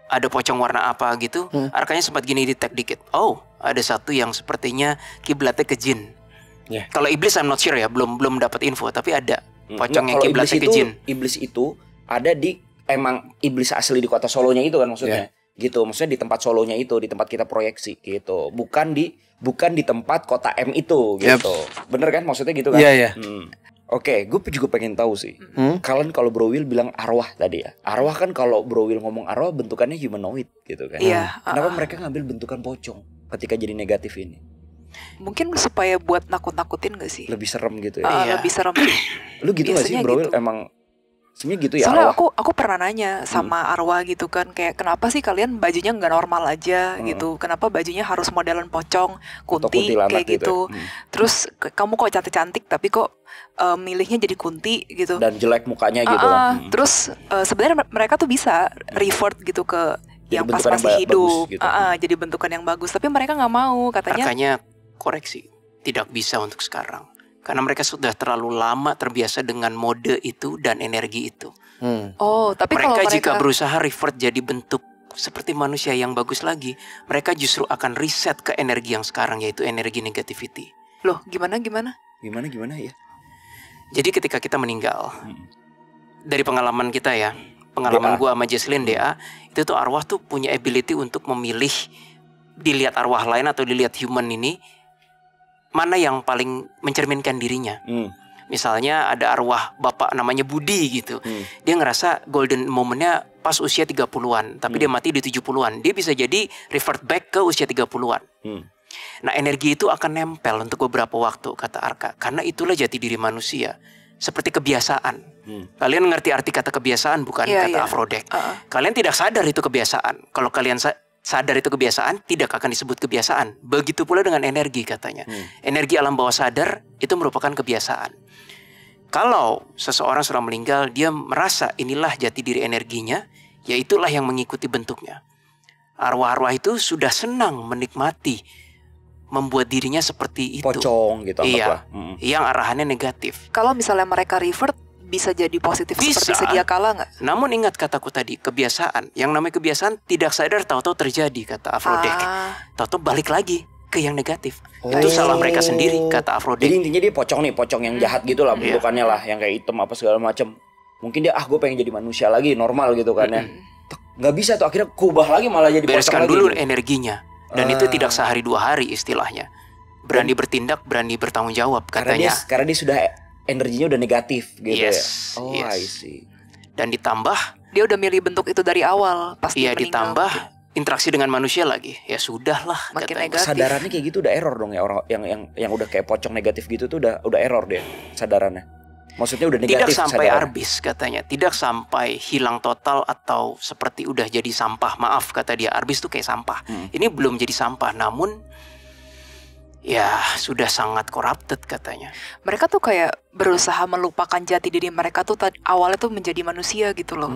ada pocong warna apa gitu, Arkanya sempat gini detect dikit. Oh, ada satu yang sepertinya kiblatnya ke jin. Kalau iblis I'm not sure ya, belum dapat info, tapi ada pocong yang kiblatnya ke jin. Iblis itu ada emang iblis asli di kota Solonya itu kan maksudnya. Gitu, maksudnya di tempat Solonya itu, di tempat kita proyeksi gitu. Bukan di tempat kota M itu gitu. Bener kan maksudnya gitu kan? Iya. Oke, gue juga pengen tahu sih. Kalian kalau Bro Will bilang arwah tadi ya. Arwah kan kalau Bro Will ngomong arwah bentukannya humanoid gitu kan. Kenapa mereka ngambil bentukan pocong ketika jadi negatif ini? Mungkin supaya buat nakut-nakutin gak sih? Lebih serem gitu ya. Lebih serem. Lu gitu gak sih Bro Will? Gitu. Emang sebenarnya gitu ya. Soalnya arwah? aku pernah nanya sama arwah gitu kan, kayak kenapa sih kalian bajunya nggak normal aja gitu? Kenapa bajunya harus modelan pocong, kunti kayak gitu? Terus kamu kok cantik-cantik tapi kok milihnya jadi kunti gitu? Dan jelek mukanya gitu kan? Terus sebenarnya mereka tuh bisa revert gitu ke yang pas masih hidup, gitu. Jadi bentukan yang bagus. Tapi mereka nggak mau, katanya. Makanya koreksi, tidak bisa untuk sekarang. Karena mereka sudah terlalu lama terbiasa dengan mode itu dan energi itu. Oh, tapi kalau mereka jika berusaha revert jadi bentuk seperti manusia yang bagus lagi, mereka justru akan reset ke energi yang sekarang, yaitu energi negativity. Loh, gimana ya? Jadi ketika kita meninggal, dari pengalaman kita ya, pengalaman gua sama Jesslyn DA, itu tuh arwah tuh punya ability untuk memilih, dilihat arwah lain atau dilihat human ini, mana yang paling mencerminkan dirinya. Misalnya ada arwah bapak namanya Budi gitu. Dia ngerasa golden momennya pas usia 30-an, tapi dia mati di 70-an. Dia bisa jadi revert back ke usia 30-an. Nah, energi itu akan nempel untuk beberapa waktu, kata Arka. Karena itulah jati diri manusia. Seperti kebiasaan. Kalian ngerti arti kata kebiasaan bukan, kata Afrodek. Kalian tidak sadar itu kebiasaan. Kalau kalian sadar itu kebiasaan, tidak akan disebut kebiasaan. Begitu pula dengan energi, katanya. Energi alam bawah sadar itu merupakan kebiasaan. Kalau seseorang sudah meninggal, dia merasa inilah jati diri energinya, ya itulah yang mengikuti bentuknya. Arwah-arwah itu sudah senang menikmati membuat dirinya seperti itu. Pocong gitu. Iya, yang arahannya negatif. Kalau misalnya mereka revert, bisa jadi positif seperti sedia kala nggak? Namun ingat kataku tadi, kebiasaan. Yang namanya kebiasaan tidak sadar tahu-tahu terjadi, kata Afrodek. Tahu-tahu balik lagi ke yang negatif. Itu salah mereka sendiri, kata Afrodek. Jadi intinya dia pocong nih, pocong yang jahat gitu lah bentukannya lah, yang kayak hitam apa segala macam. Mungkin dia gue pengen jadi manusia lagi normal gitu kan ya. Nggak bisa tuh, akhirnya kubah lagi malah jadi pocong lagi. Bereskan dulu energinya. Dan itu tidak sehari 2 hari istilahnya. berani bertindak, berani bertanggung jawab katanya. Karena dia sudah energinya udah negatif gitu ya. Oh, yes. I see. Dan ditambah Dia udah milih bentuk itu dari awal pas dia meninggal. ditambah interaksi dengan manusia lagi. Ya sudahlah Makin katanya. negatif. Kesadarannya kayak gitu udah error dong ya, orang yang udah kayak pocong negatif gitu tuh udah error dia kesadarannya. Maksudnya udah Tidak negatif sampai kesadaran. arbis katanya. Tidak sampai hilang total atau seperti udah jadi sampah. Maaf kata dia, arbis tuh kayak sampah. Ini belum jadi sampah, namun ya sudah sangat corrupted katanya. Mereka tuh kayak berusaha melupakan jati diri mereka tuh awalnya tuh menjadi manusia gitu loh.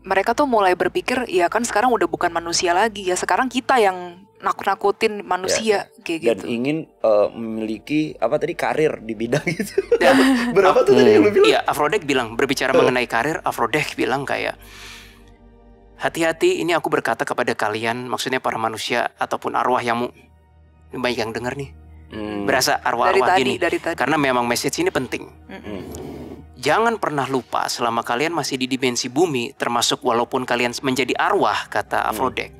Mereka tuh mulai berpikir ya kan sekarang udah bukan manusia lagi ya, sekarang kita yang nakut-nakutin manusia kayak Dan gitu. ingin memiliki apa tadi karir di bidang itu. Dan Berapa tuh tadi yang lu bilang? Iya, Aphrodite bilang, berbicara mengenai karir, Aphrodite bilang kayak, hati-hati, ini aku berkata kepada kalian, maksudnya para manusia ataupun arwah yang banyak yang denger nih, berasa arwah-arwah gini, dari tadi. karena memang message ini penting. Jangan pernah lupa selama kalian masih di dimensi bumi, termasuk walaupun kalian menjadi arwah, kata Aphrodite,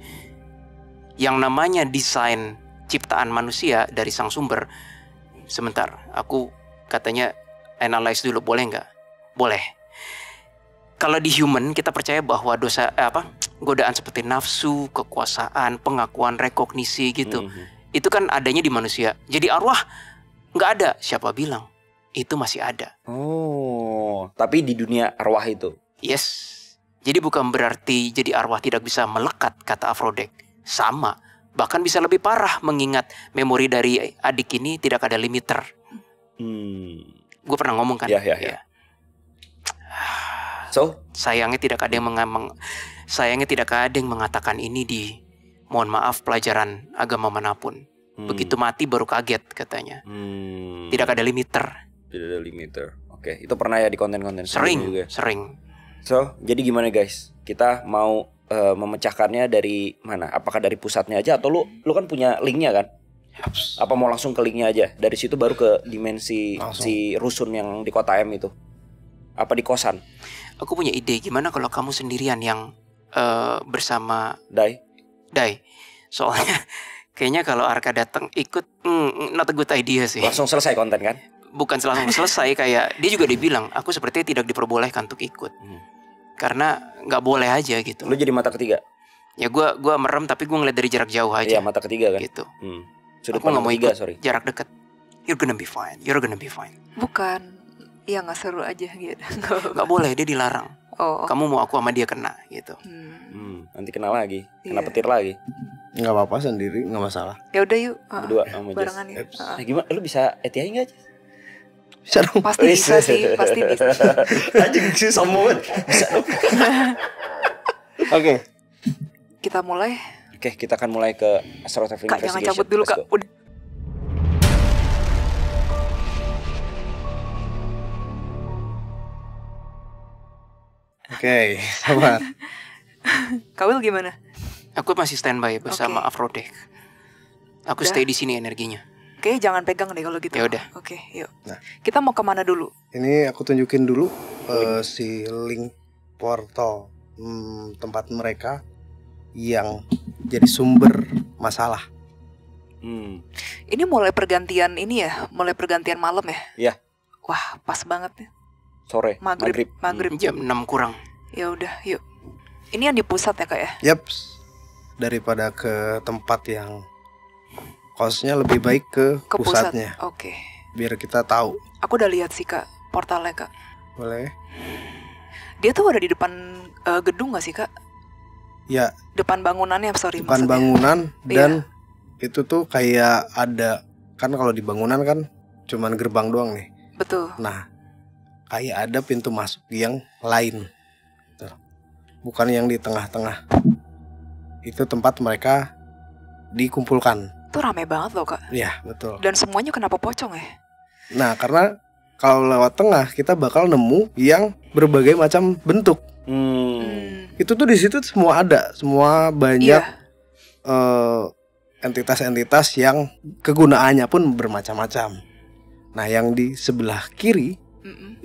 yang namanya desain ciptaan manusia dari sang sumber. Sebentar, aku katanya analyze dulu, boleh nggak? Boleh. Kalau di human kita percaya bahwa dosa godaan seperti nafsu, kekuasaan, pengakuan, rekognisi gitu, itu kan adanya di manusia. Jadi arwah nggak ada. Siapa bilang? Itu masih ada. Oh, tapi di dunia arwah itu. Yes. Jadi bukan berarti jadi arwah tidak bisa melekat, kata Aphrodite. Sama. Bahkan bisa lebih parah mengingat memori dari adik ini tidak ada limiter. Gue pernah ngomong kan? Ya. So, Sayangnya tidak ada yang mengatakan ini di, mohon maaf, pelajaran agama manapun. Begitu mati baru kaget katanya. Tidak ada limiter. tidak ada limiter. Oke, itu pernah ya di konten-konten juga. Sering. So, jadi gimana guys? Kita mau memecahkannya dari mana? Apakah dari pusatnya aja atau lu kan punya linknya kan? Apa mau langsung ke linknya aja? Dari situ baru ke dimensi si rusun yang di kota M itu? Apa di kosan? Aku punya ide, gimana kalau kamu sendirian yang bersama Dai? Soalnya kayaknya kalau Arka datang ikut not a good idea sih. Langsung selesai konten kan? Bukan langsung selesai, kayak dia juga dibilang aku sepertinya tidak diperbolehkan untuk ikut. Karena nggak boleh aja gitu. Lu jadi mata ketiga? Ya gua merem tapi gue ngeliat dari jarak jauh aja. Iya, mata ketiga kan? Gitu. Sudut Aku nggak mau pandang ikut tiga, sorry. jarak dekat. You're gonna be fine. Bukan. Ya nggak seru aja gitu. Nggak boleh, dia dilarang. Oh. Kamu mau aku sama dia kena gitu. Nanti kena lagi, kena Iya. petir lagi. Nggak apa-apa sendiri, nggak masalah. Ya udah yuk. Berdua sama Jess. Barengan ya. Gimana? Lu bisa ETI nggak? Bisa dong. Pasti bisa sih, pasti bisa. Anjing sih sombong banget. Bisa dong. Oke. Kita mulai. Oke, kita akan mulai ke Astro Traveling Kak jangan Investigation. cabut dulu Let's Kak. go. Udah. Oke, sabar. Kak Will gimana? Aku masih standby bersama Oke. Aphrodite. Aku Udah. stay di sini energinya. Oke, jangan pegang deh kalau gitu. Ya udah. Oke, yuk. Nah. Kita mau kemana dulu? Ini aku tunjukin dulu si link portal tempat mereka yang jadi sumber masalah. Ini mulai pergantian ini ya, mulai pergantian malam ya? Iya. Wah, pas banget ya. Sore, Maghrib. Jam 6 kurang. Ya udah, yuk. Ini yang di pusat ya Kak ya? Yaps. Daripada ke tempat yang kosnya lebih baik ke Pusat. pusatnya. Oke. Biar kita tahu. Aku udah lihat sih Kak portalnya Kak. Boleh? Dia tuh ada di depan gedung gak sih Kak? Ya, Depan bangunannya, sorry depan maksudnya. bangunan dan Iya. itu tuh kayak ada, kan kalau di bangunan kan cuman gerbang doang nih. Betul. Nah, kayak ada pintu masuk yang lain. Tuh. Bukan yang di tengah-tengah. Itu tempat mereka dikumpulkan. Itu rame banget loh Kak. Iya, betul. Dan semuanya kenapa pocong ya? Nah, karena kalau lewat tengah kita bakal nemu yang berbagai macam bentuk. Itu tuh di situ semua ada, semua banyak Iya. entitas-entitas yang kegunaannya pun bermacam-macam. Nah, yang di sebelah kiri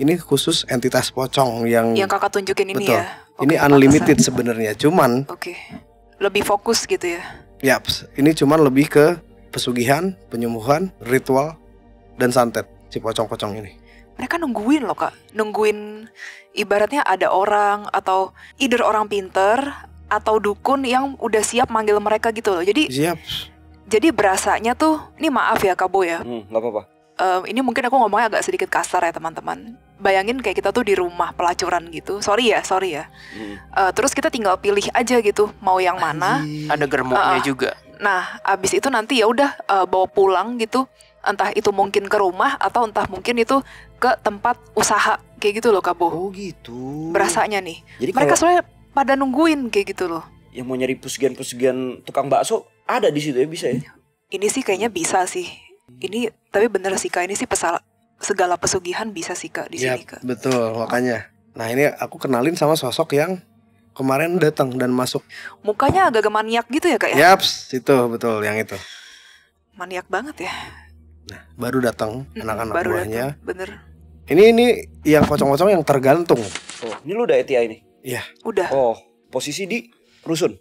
ini khusus entitas pocong yang Yang Kakak tunjukin ini betul. ya. Ini Oke, unlimited pantesan. sebenarnya, cuman Oke. Lebih fokus gitu ya. yaps, ini cuman lebih ke pesugihan, penyembuhan, ritual, dan santet si pocong-pocong ini. Mereka nungguin loh Kak, nungguin ibaratnya ada orang atau either orang pinter atau dukun yang udah siap manggil mereka gitu loh. Siap. Jadi berasanya tuh, ini maaf ya Kak Bo ya. Nggak apa-apa. Ini mungkin aku ngomongnya agak sedikit kasar ya teman-teman. Bayangin kayak kita tuh di rumah pelacuran gitu. Sorry ya. Terus kita tinggal pilih aja gitu mau yang mana. Ada germoknya juga. Nah, abis itu nanti ya udah bawa pulang gitu. Entah itu mungkin ke rumah atau entah mungkin itu ke tempat usaha kayak gitu loh Kak Bo. Oh gitu. Berasanya nih. Jadi Mereka kalau soalnya pada nungguin kayak gitu loh. yang mau nyari pesugihan-pesugihan tukang bakso ada di situ ya, bisa ya? Ini sih kayaknya bisa sih. Ini tapi bener sih Kak, ini sih segala pesugihan bisa sih Kak di sini Kak. Betul, makanya. Nah, ini aku kenalin sama sosok yang kemarin datang dan masuk. Mukanya agak maniak gitu ya Kak ya? Yaps, itu betul yang itu. Maniak banget ya. Nah, baru datang anak-anak Baru buahnya. datang, bener. Ini yang pocong-pocong yang tergantung. Oh, ini lu udah ETA ini? Iya. Udah. Oh, posisi di rusun.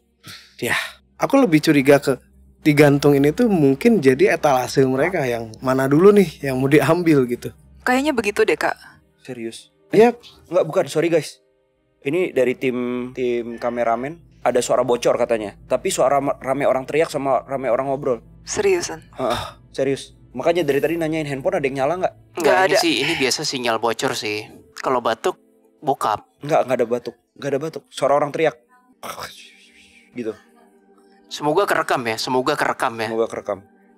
Ya, aku lebih curiga ke digantung ini tuh mungkin jadi etalase mereka yang mana dulu nih yang mau diambil gitu. Kayaknya begitu deh Kak. Serius? Yap. Enggak, bukan, sorry guys. Ini dari tim kameramen, ada suara bocor katanya. Tapi suara rame orang teriak sama rame orang ngobrol. Seriusan. Serius. Makanya dari tadi nanyain handphone ada yang nyala nggak? Nggak Ini ada. sih, ini biasa sinyal bocor sih. Kalau batuk, bokap. Nggak ada batuk. Nggak ada batuk. Suara orang teriak. Gitu. Semoga kerekam ya. Semoga kerekam.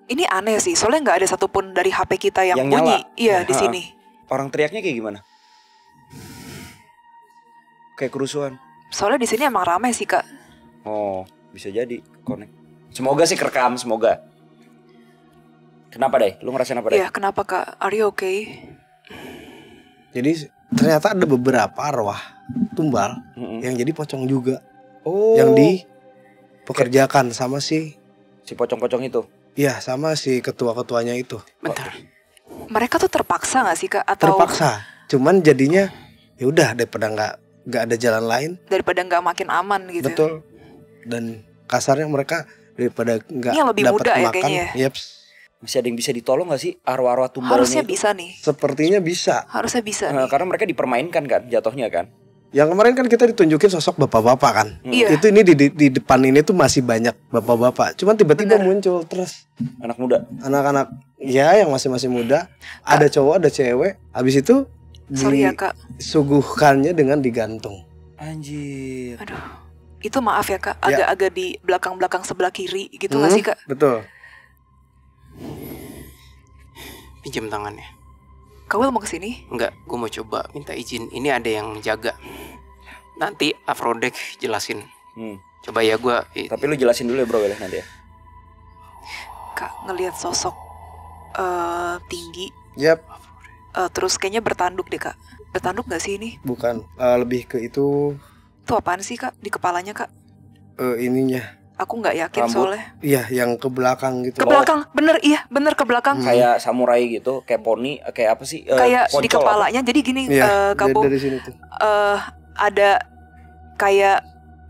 Ini aneh sih, soalnya nggak ada satupun dari HP kita yang Yang bunyi. nyala. Iya di sini. Orang teriaknya kayak gimana? Kayak kerusuhan. Soalnya di sini emang rame sih Kak. Oh, bisa jadi connect. Semoga sih kerekam, semoga. Kenapa deh? Lu ngerasain apa deh? Iya kenapa Kak? Are you okay? Jadi ternyata ada beberapa arwah tumbal yang jadi pocong juga. Oh. Yang dipekerjakan sama si pocong-pocong itu. Iya, sama si ketua-ketuanya itu. Bentar. Mereka tuh terpaksa nggak sih Kak? Atau Terpaksa. Cuman jadinya ya udah daripada nggak ada jalan lain. daripada nggak makin aman gitu. Betul. Dan kasarnya mereka daripada nggak Ini yang lebih dapat muda ya makan. kayaknya ya? Yaps. Masih ada yang bisa ditolong gak sih arwah-arwah tumbalnya Harusnya itu? bisa nih. Sepertinya bisa. Harusnya bisa Nah, nih. karena mereka dipermainkan kan jatuhnya kan. Yang kemarin kan kita ditunjukin sosok bapak-bapak kan. Iya. Itu ini di depan ini tuh masih banyak bapak-bapak. Cuman tiba-tiba Bener. muncul terus Anak muda. anak-anak ya yang masih muda, ada cowok, ada cewek. Habis itu Sorry ya Kak. disuguhkannya dengan digantung. Anjir. Aduh. Itu maaf ya Kak, Ya. agak-agak di belakang-belakang sebelah kiri gitu nggak sih Kak? Betul. Pinjam tangannya. Kak Will mau kesini? Enggak, gue mau coba minta izin. Ini ada yang jaga. Nanti Afrodek jelasin. Coba ya gue. Tapi lu jelasin dulu ya bro ya nanti ya. Kak ngelihat sosok tinggi, Yap, terus kayaknya bertanduk deh Kak. Bertanduk nggak sih ini? bukan lebih ke itu Itu apaan sih Kak di kepalanya Kak? ininya. Aku nggak yakin Rambut. soalnya. Iya, yang ke belakang gitu. Ke belakang, bener ke belakang. Kayak samurai gitu, kayak poni, kayak apa sih? Kayak di poncol kepalanya. Jadi gini Iya, Kak Bo, dari sini tuh. ada kayak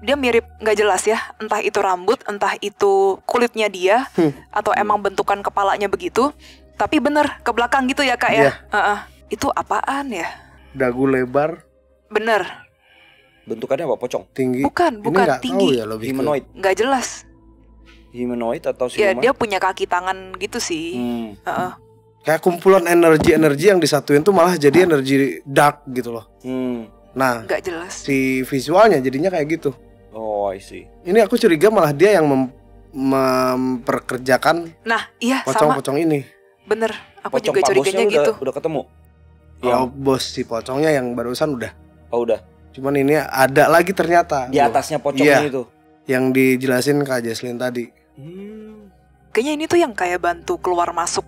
dia mirip nggak jelas ya, entah itu rambut, entah itu kulitnya dia, atau emang bentukan kepalanya begitu. Tapi bener ke belakang gitu ya Kak ya. Itu apaan ya? Dagu lebar, Bener, Bentukannya apa? Pocong? tinggi. Bukan, Ini nggak tinggi. tahu ya lebih ke- Humanoid. nggak jelas. Humanoid atau Ya siluman? dia punya kaki tangan gitu sih. Heeh. Kayak kumpulan energi-energi yang disatuin tuh malah jadi energi dark gitu loh. Nah, Nggak jelas. si visualnya jadinya kayak gitu. Oh, I see. Ini aku curiga malah dia yang memperkerjakan Nah iya sama, pocong-pocong ini. bener. Aku Pocong juga Pak curiganya Bosnya gitu. udah ketemu? Oh, bos si pocongnya yang barusan udah. Oh, udah. Cuman ini ada lagi ternyata. Di atasnya pocongnya Iya. itu. Yang dijelasin Kak Jesslyn tadi. Kayaknya ini tuh yang kayak bantu keluar masuk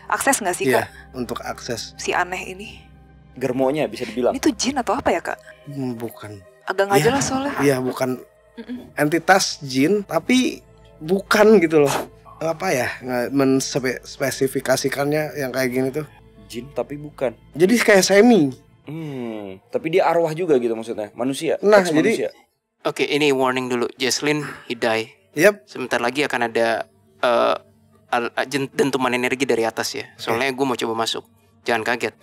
akses nggak sih Iya, Kak? untuk akses. Si aneh ini. Germonya bisa dibilang. Ini tuh jin atau apa ya Kak? Bukan. Agak nggak Iya. jelas soalnya. Iya, bukan entitas jin tapi bukan gitu loh. Apa ya? Nggak menspesifikasikannya yang kayak gini tuh. Jin tapi bukan. Jadi kayak semi. Tapi dia arwah juga gitu maksudnya. Manusia. Nah, Ex-manusia. Oke, ini warning dulu. Jesslyn, Hidai. Yap. Sebentar lagi akan ada dentuman energi dari atas ya. Soalnya gue mau coba masuk. Jangan kaget.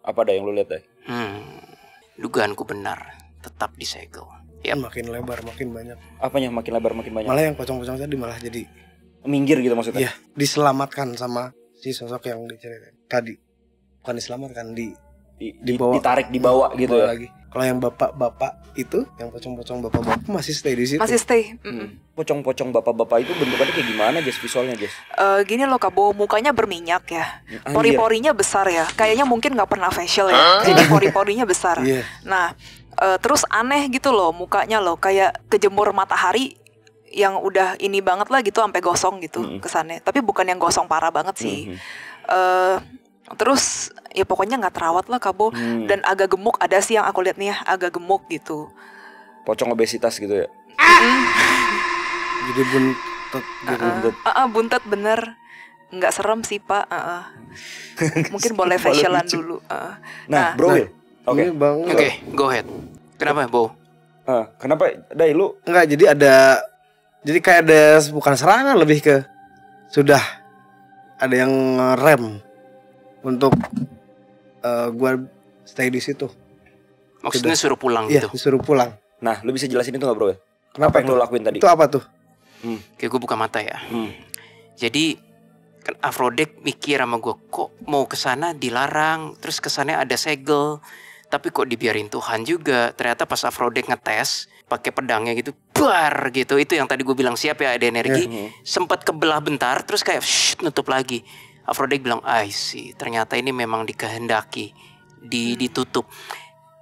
Apa dah yang lu lihat, Day? Dugaanku benar. Tetap disegel. Makin lebar, makin banyak. Apanya makin lebar makin banyak? Malah yang pocong-pocong tadi malah jadi minggir gitu maksudnya? Iya, diselamatkan sama si sosok yang diceritain tadi. Bukan diselamatkan, dibawa, ditarik dibawa gitu ya. Lagi. Kalau yang bapak-bapak itu, yang pocong-pocong bapak-bapak masih stay di situ. Masih stay. Pocong-pocong bapak-bapak itu bentukannya kayak gimana, Jess? Visualnya, Jess? Gini loh Kabo, mukanya berminyak ya. Pori-porinya besar ya. Kayaknya mungkin nggak pernah facial ya. Jadi pori-porinya besar. Iya. Nah, terus aneh gitu loh mukanya loh, kayak kejemur matahari yang udah ini banget lah gitu, sampai gosong gitu kesannya. Tapi bukan yang gosong parah banget sih. Terus ya pokoknya nggak terawat lah Kabo. Dan agak gemuk, ada sih yang aku lihat nih ya, agak gemuk gitu. Pocong obesitas gitu ya? Jadi buntet gitu. Buntet bener. Nggak serem sih Pak. Mungkin boleh facialan dulu. Nah bro Will. Oke, Go ahead. Kenapa, Bo? Kenapa, Day, lu? Enggak, jadi kayak ada bukan serangan, lebih ke sudah ada yang rem untuk gua stay di situ. Maksudnya suruh pulang Iya, gitu? disuruh pulang. Nah, lu bisa jelasin itu nggak, bro? Kenapa yang lu lakuin tadi? Itu apa tuh? Kayak gue buka mata ya. Jadi kan Aphrodite mikir sama gue, kok mau kesana dilarang, terus kesannya ada segel, tapi kok dibiarin Tuhan juga. Ternyata pas Aphrodite ngetes pakai pedangnya gitu, bar gitu. Itu yang tadi gue bilang, siap ya, ada energi. Sempat kebelah bentar, terus kayak nutup lagi. Aphrodite bilang, I see, ternyata ini memang dikehendaki, ditutup.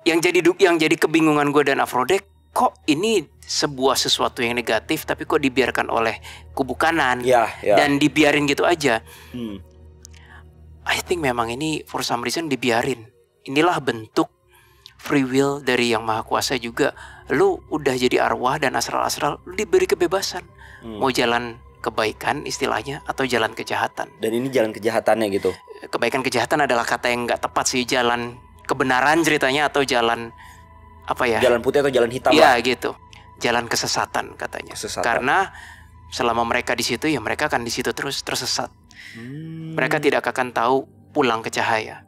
Yang jadi kebingungan gue dan Aphrodite, kok ini sebuah sesuatu yang negatif tapi kok dibiarkan oleh kubu kanan dan dibiarin gitu aja. I think memang ini for some reason dibiarin. Inilah bentuk free will dari Yang Maha Kuasa juga. Lu udah jadi arwah dan asral-asral, lu diberi kebebasan. Mau jalan kebaikan istilahnya atau jalan kejahatan. Dan ini jalan kejahatannya gitu. Kebaikan kejahatan adalah kata yang nggak tepat sih. Jalan kebenaran ceritanya atau jalan apa ya? Jalan putih atau jalan hitam? Iya gitu. Jalan kesesatan katanya. Kesesatan. Karena selama mereka di situ ya mereka akan di situ terus tersesat. Mereka tidak akan tahu pulang ke cahaya.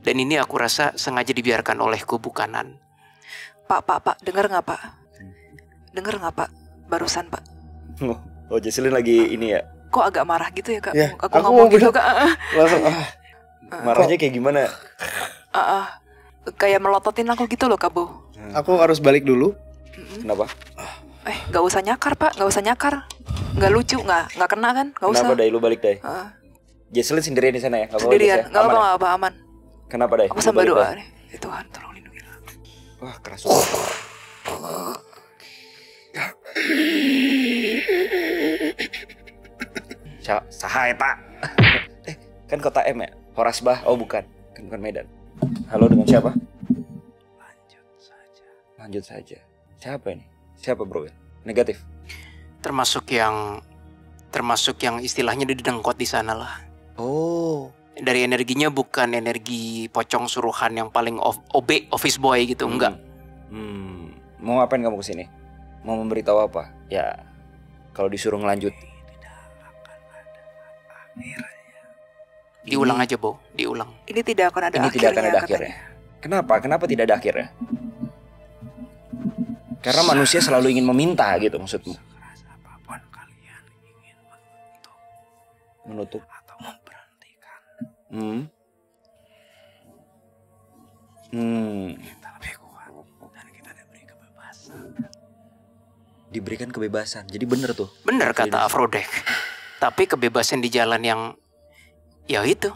Dan ini aku rasa sengaja dibiarkan oleh kubu kanan. Pak, dengar nggak Pak? Dengar nggak Pak? Barusan Pak. Oh, Jesslyn lagi ini ya? Kok agak marah gitu ya Kak? Ya, aku ngomong gitu Kak. Langsung marahnya kayak gimana? Kayak melototin aku gitu loh Kak Bo. Aku harus balik dulu. Kenapa? Gak usah nyakar Pak, gak usah nyakar. Gak lucu, gak kena kan? Gak usah. Kenapa Day, lu balik Day? Jesslyn sendirian di sana ya? Sendirian, gak apa-apa, aman. Kenapa Day? Aku sambil doa nih. Tuhan tolong lindungi aku. Wah keras banget. Sahai Pak. Kan kota M ya? Horasbah, oh bukan. Kan bukan Medan. Halo, dengan siapa? Lanjut saja. Siapa ini? Siapa bro? Negatif. Termasuk yang istilahnya didengkot di sana lah. Oh. Dari energinya bukan energi pocong suruhan yang paling office boy gitu, enggak. Mau ngapain kamu kesini? Mau memberitahu apa? Ya, kalau disuruh ngelanjut. Diulang aja, Bo. Diulang. Ini tidak akan ada Ini akhirnya. tidak akan ada akhirnya. Kenapa? Kenapa tidak ada akhirnya? Karena manusia selalu ingin meminta gitu maksudmu. Menutup atau memberhentikan. Kita lebih kuat dan kita diberi kebebasan. Diberikan kebebasan. Jadi bener tuh. Bener kata Aphrodite. Tapi kebebasan di jalan yang ya itu.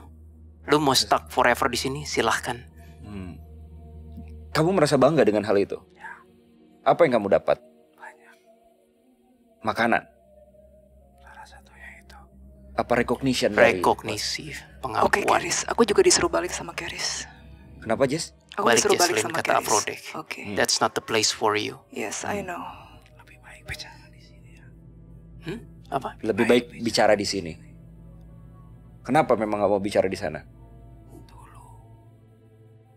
Lu mau stuck forever di sini, silahkan. Kamu merasa bangga dengan hal itu? Apa yang kamu dapat? Banyak. Makanan. Salah satunya itu. Apa recognition? Rekognisi, pengakuan. Oke, Keris. Aku juga disuruh balik sama Keris. Kenapa, Jess? Aku Balik disuruh balik Jesslyn, sama kata Keris. Aphrodite. Oke. That's not the place for you. Yes, I know. Lebih baik bicara di sini ya. Apa? Lebih baik bicara di sini. Kenapa memang gak mau bicara di sana? Dulu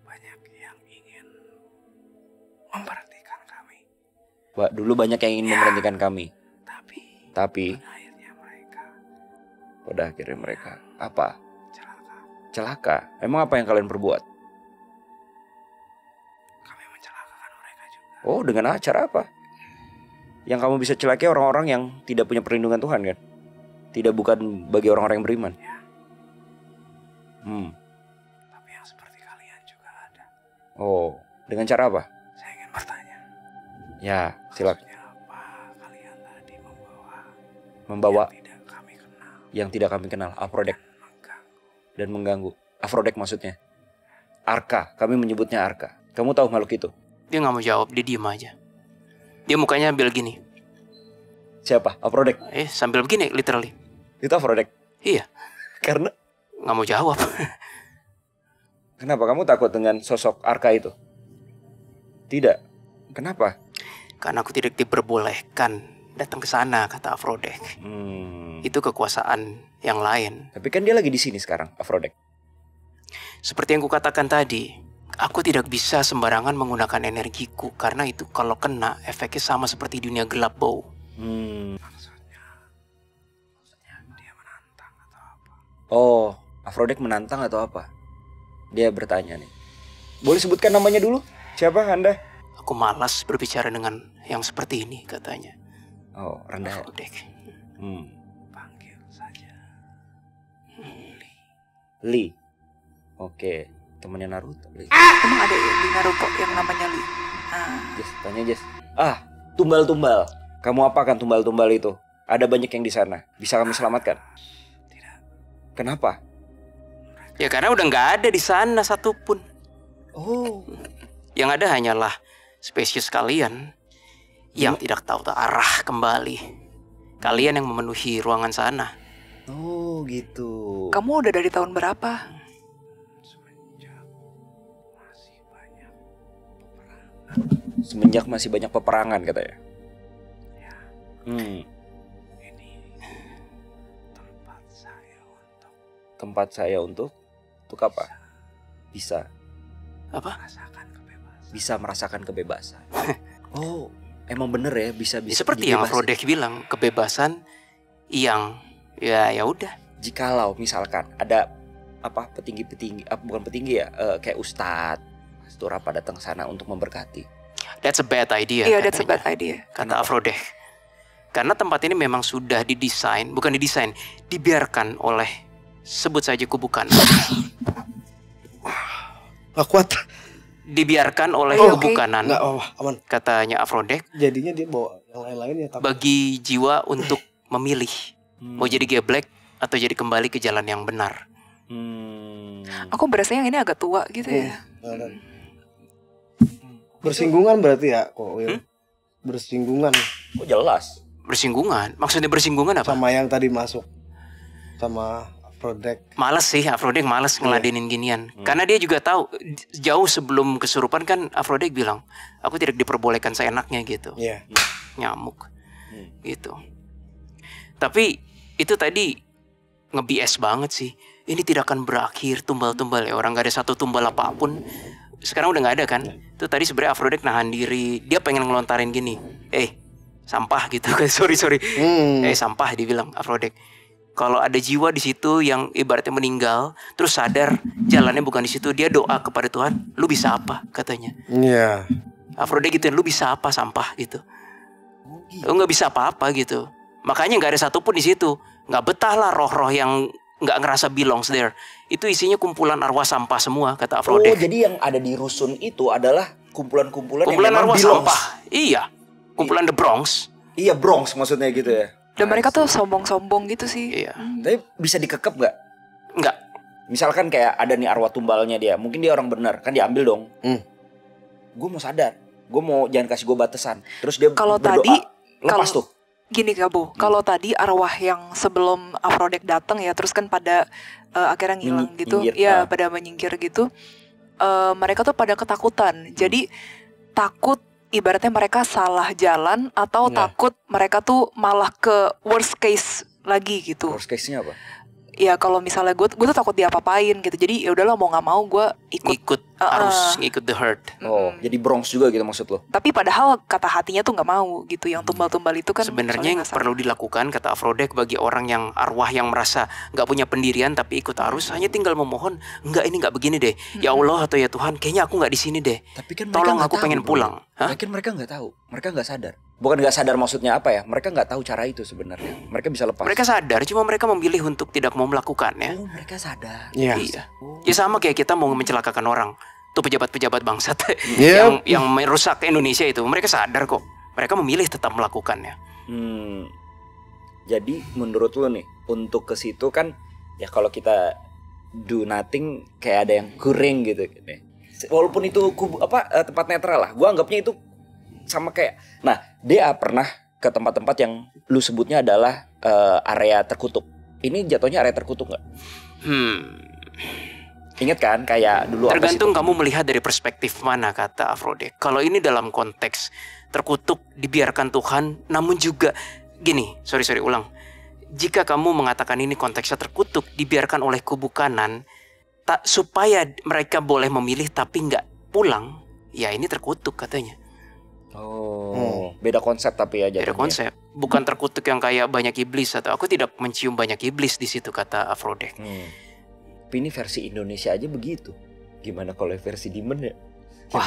banyak yang ingin memberhentikan kami. Dulu banyak yang ingin memberhentikan kami. Tapi pada akhirnya mereka apa? Celaka. Emang apa yang kalian perbuat? Kami mencelakakan mereka juga. Oh, dengan cara apa? Yang kamu bisa celaki orang-orang yang tidak punya perlindungan Tuhan kan? Tidak, bukan bagi orang-orang yang beriman. Tapi yang seperti kalian juga ada. Oh, dengan cara apa? Saya ingin bertanya. Ya, silakan. Apa kalian tadi Membawa yang tidak kami kenal Aphrodite mengganggu. dan mengganggu. Aphrodite maksudnya. Arka, kami menyebutnya Arka. Kamu tahu makhluk itu? Dia nggak mau jawab, dia diem aja. Dia mukanya ambil gini. Siapa? Aphrodite. Sambil begini literally. Itu Aphrodite. Iya, Karena nggak mau jawab. kenapa kamu takut dengan sosok Arka itu? Tidak. Kenapa? Karena aku tidak diperbolehkan datang ke sana, kata Aphrodite. Itu kekuasaan yang lain. Tapi kan dia lagi di sini sekarang, Aphrodite. Seperti yang kukatakan tadi, aku tidak bisa sembarangan menggunakan energiku karena itu kalau kena efeknya sama seperti dunia gelap, Bow. Maksudnya dia menantang atau apa? Oh, Aphrodite menantang atau apa? Dia bertanya nih. Boleh sebutkan namanya dulu? Siapa Anda? Aku malas berbicara dengan yang seperti ini, katanya. Oh, rendah. Aphrodite. Panggil saja Lee. Oke, temannya Naruto. Lee. Emang ada ya di Naruto yang namanya Lee? Jess, tanya Jess. Tumbal-tumbal. Kamu apakan tumbal-tumbal itu? Ada banyak yang di sana. Bisa kami selamatkan? Tidak. Kenapa? Ya karena udah nggak ada di sana satupun. Oh, Yang ada hanyalah spesies kalian yang tidak tahu arah kembali. Kalian yang memenuhi ruangan sana. oh gitu. Kamu udah dari tahun berapa? Semenjak masih banyak peperangan katanya. Ini tempat saya untuk apa? Bisa Apa? merasakan kebebasan. bisa merasakan kebebasan. Oh, emang bener ya, bisa Seperti yang dibebasin. Aphrodite bilang, kebebasan yang ya udah. Jikalau misalkan ada petinggi-petinggi, bukan petinggi ya, kayak ustadz, pastor apa datang ke sana untuk memberkati. That's a bad idea. Iya, that's a katanya. bad idea. Kata Aphrodite. Karena tempat ini memang sudah dibiarkan oleh, sebut saja kubukan. Gak kuat. Dibiarkan oleh Are you okay? kebukanan, Nggak, aman. katanya Aphrodite, Jadinya dia bawa yang lain-lain ya. Tapi bagi jiwa untuk memilih mau jadi geblek atau jadi kembali ke jalan yang benar. Aku berasa yang ini agak tua gitu ya. bersinggungan berarti ya kok Will. Bersinggungan Oh jelas. Bersinggungan, maksudnya bersinggungan apa? sama yang tadi masuk sama Aphrodite. Males sih, Aphrodite males ngeladenin ginian. Karena dia juga tahu, jauh sebelum kesurupan kan Aphrodite bilang, aku tidak diperbolehkan seenaknya gitu. Iya. Nyamuk gitu. Tapi itu tadi nge-BS banget sih. Ini tidak akan berakhir tumbal-tumbal ya. Orang gak ada satu tumbal apapun. Sekarang udah gak ada kan. Itu tadi sebenarnya Aphrodite nahan diri. Dia pengen ngelontarin gini, sampah gitu kan. Sorry sampah dibilang Aphrodite. Kalau ada jiwa di situ yang ibaratnya meninggal, terus sadar jalannya bukan di situ, dia doa kepada Tuhan, lu bisa apa katanya. Iya. Aphrodite gituin, lu bisa apa sampah gitu. Lu nggak bisa apa-apa gitu. Makanya nggak ada satupun di situ. Nggak betah lah roh-roh yang nggak ngerasa belongs there. Itu isinya kumpulan arwah sampah semua, kata Oh, Aphrodite. jadi yang ada di rusun itu adalah kumpulan-kumpulan yang Kumpulan memang arwah belongs. sampah. Iya. Kumpulan The Bronx. Iya, Bronx maksudnya gitu ya. Dan mereka tuh sombong-sombong gitu sih. Iya. Tapi bisa dikekep nggak? Nggak. Misalkan kayak ada nih arwah tumbalnya dia, mungkin dia orang benar, kan diambil dong. Gue mau sadar, gue mau jangan kasih gue batasan. Terus dia Kalau berdoa, tadi, lepas kalau- tuh. Gini Kabo, kalau tadi arwah yang sebelum Aphrodite datang ya, terus kan pada akhirnya ngilang gitu, Minggir, ya pada menyingkir gitu, mereka tuh pada ketakutan. Jadi takut ibaratnya mereka salah jalan atau Ya. takut mereka tuh malah ke worst case lagi gitu. Worst case-nya apa? ya kalau misalnya gue tuh takut diapa-apain gitu. Jadi ya udahlah mau nggak mau gue ikut. Harus ngikut the herd. Oh, jadi Bronx juga gitu maksud lo? Tapi padahal kata hatinya tuh nggak mau gitu. Yang tumbal-tumbal itu kan Sebenarnya yang perlu dilakukan kata Afrodek bagi orang yang arwah yang merasa nggak punya pendirian tapi ikut arus, hanya tinggal memohon, enggak ini nggak begini deh. Ya Allah atau ya Tuhan, kayaknya aku nggak di sini deh. Tapi kan tolong aku pengen pulang. Mungkin mereka nggak tahu, mereka nggak sadar. Bukan nggak sadar maksudnya apa ya? Mereka nggak tahu cara itu sebenarnya. Mereka bisa lepas. Mereka sadar, cuma mereka memilih untuk tidak mau melakukannya. Oh, mereka sadar. Iya. Iya. Ya sama kayak kita mau mencelakakan orang. Tuh pejabat-pejabat bangsat yang merusak Indonesia itu, mereka sadar kok. Mereka memilih tetap melakukannya. Jadi menurut lo nih, untuk ke situ kan ya kalau kita do nothing kayak ada yang kurang gitu. Walaupun itu tempat netral lah, gua anggapnya itu sama kayak. Nah, dia pernah ke tempat-tempat yang lu sebutnya adalah area terkutuk. Ini jatuhnya area terkutuk nggak? Ingat kan kayak dulu. Tergantung kamu melihat dari perspektif mana kata Afrodek. Kalau ini dalam konteks terkutuk dibiarkan Tuhan, namun juga gini, ulang. Jika kamu mengatakan ini konteksnya terkutuk dibiarkan oleh kubu kanan, supaya mereka boleh memilih tapi nggak pulang, ya ini terkutuk katanya. Beda konsep tapi ya jadinya. Beda konsep. Bukan terkutuk yang kayak banyak iblis atau aku tidak mencium banyak iblis di situ kata Afrodek. Tapi ini versi Indonesia aja begitu. Gimana kalau versi Demon ya? Wah.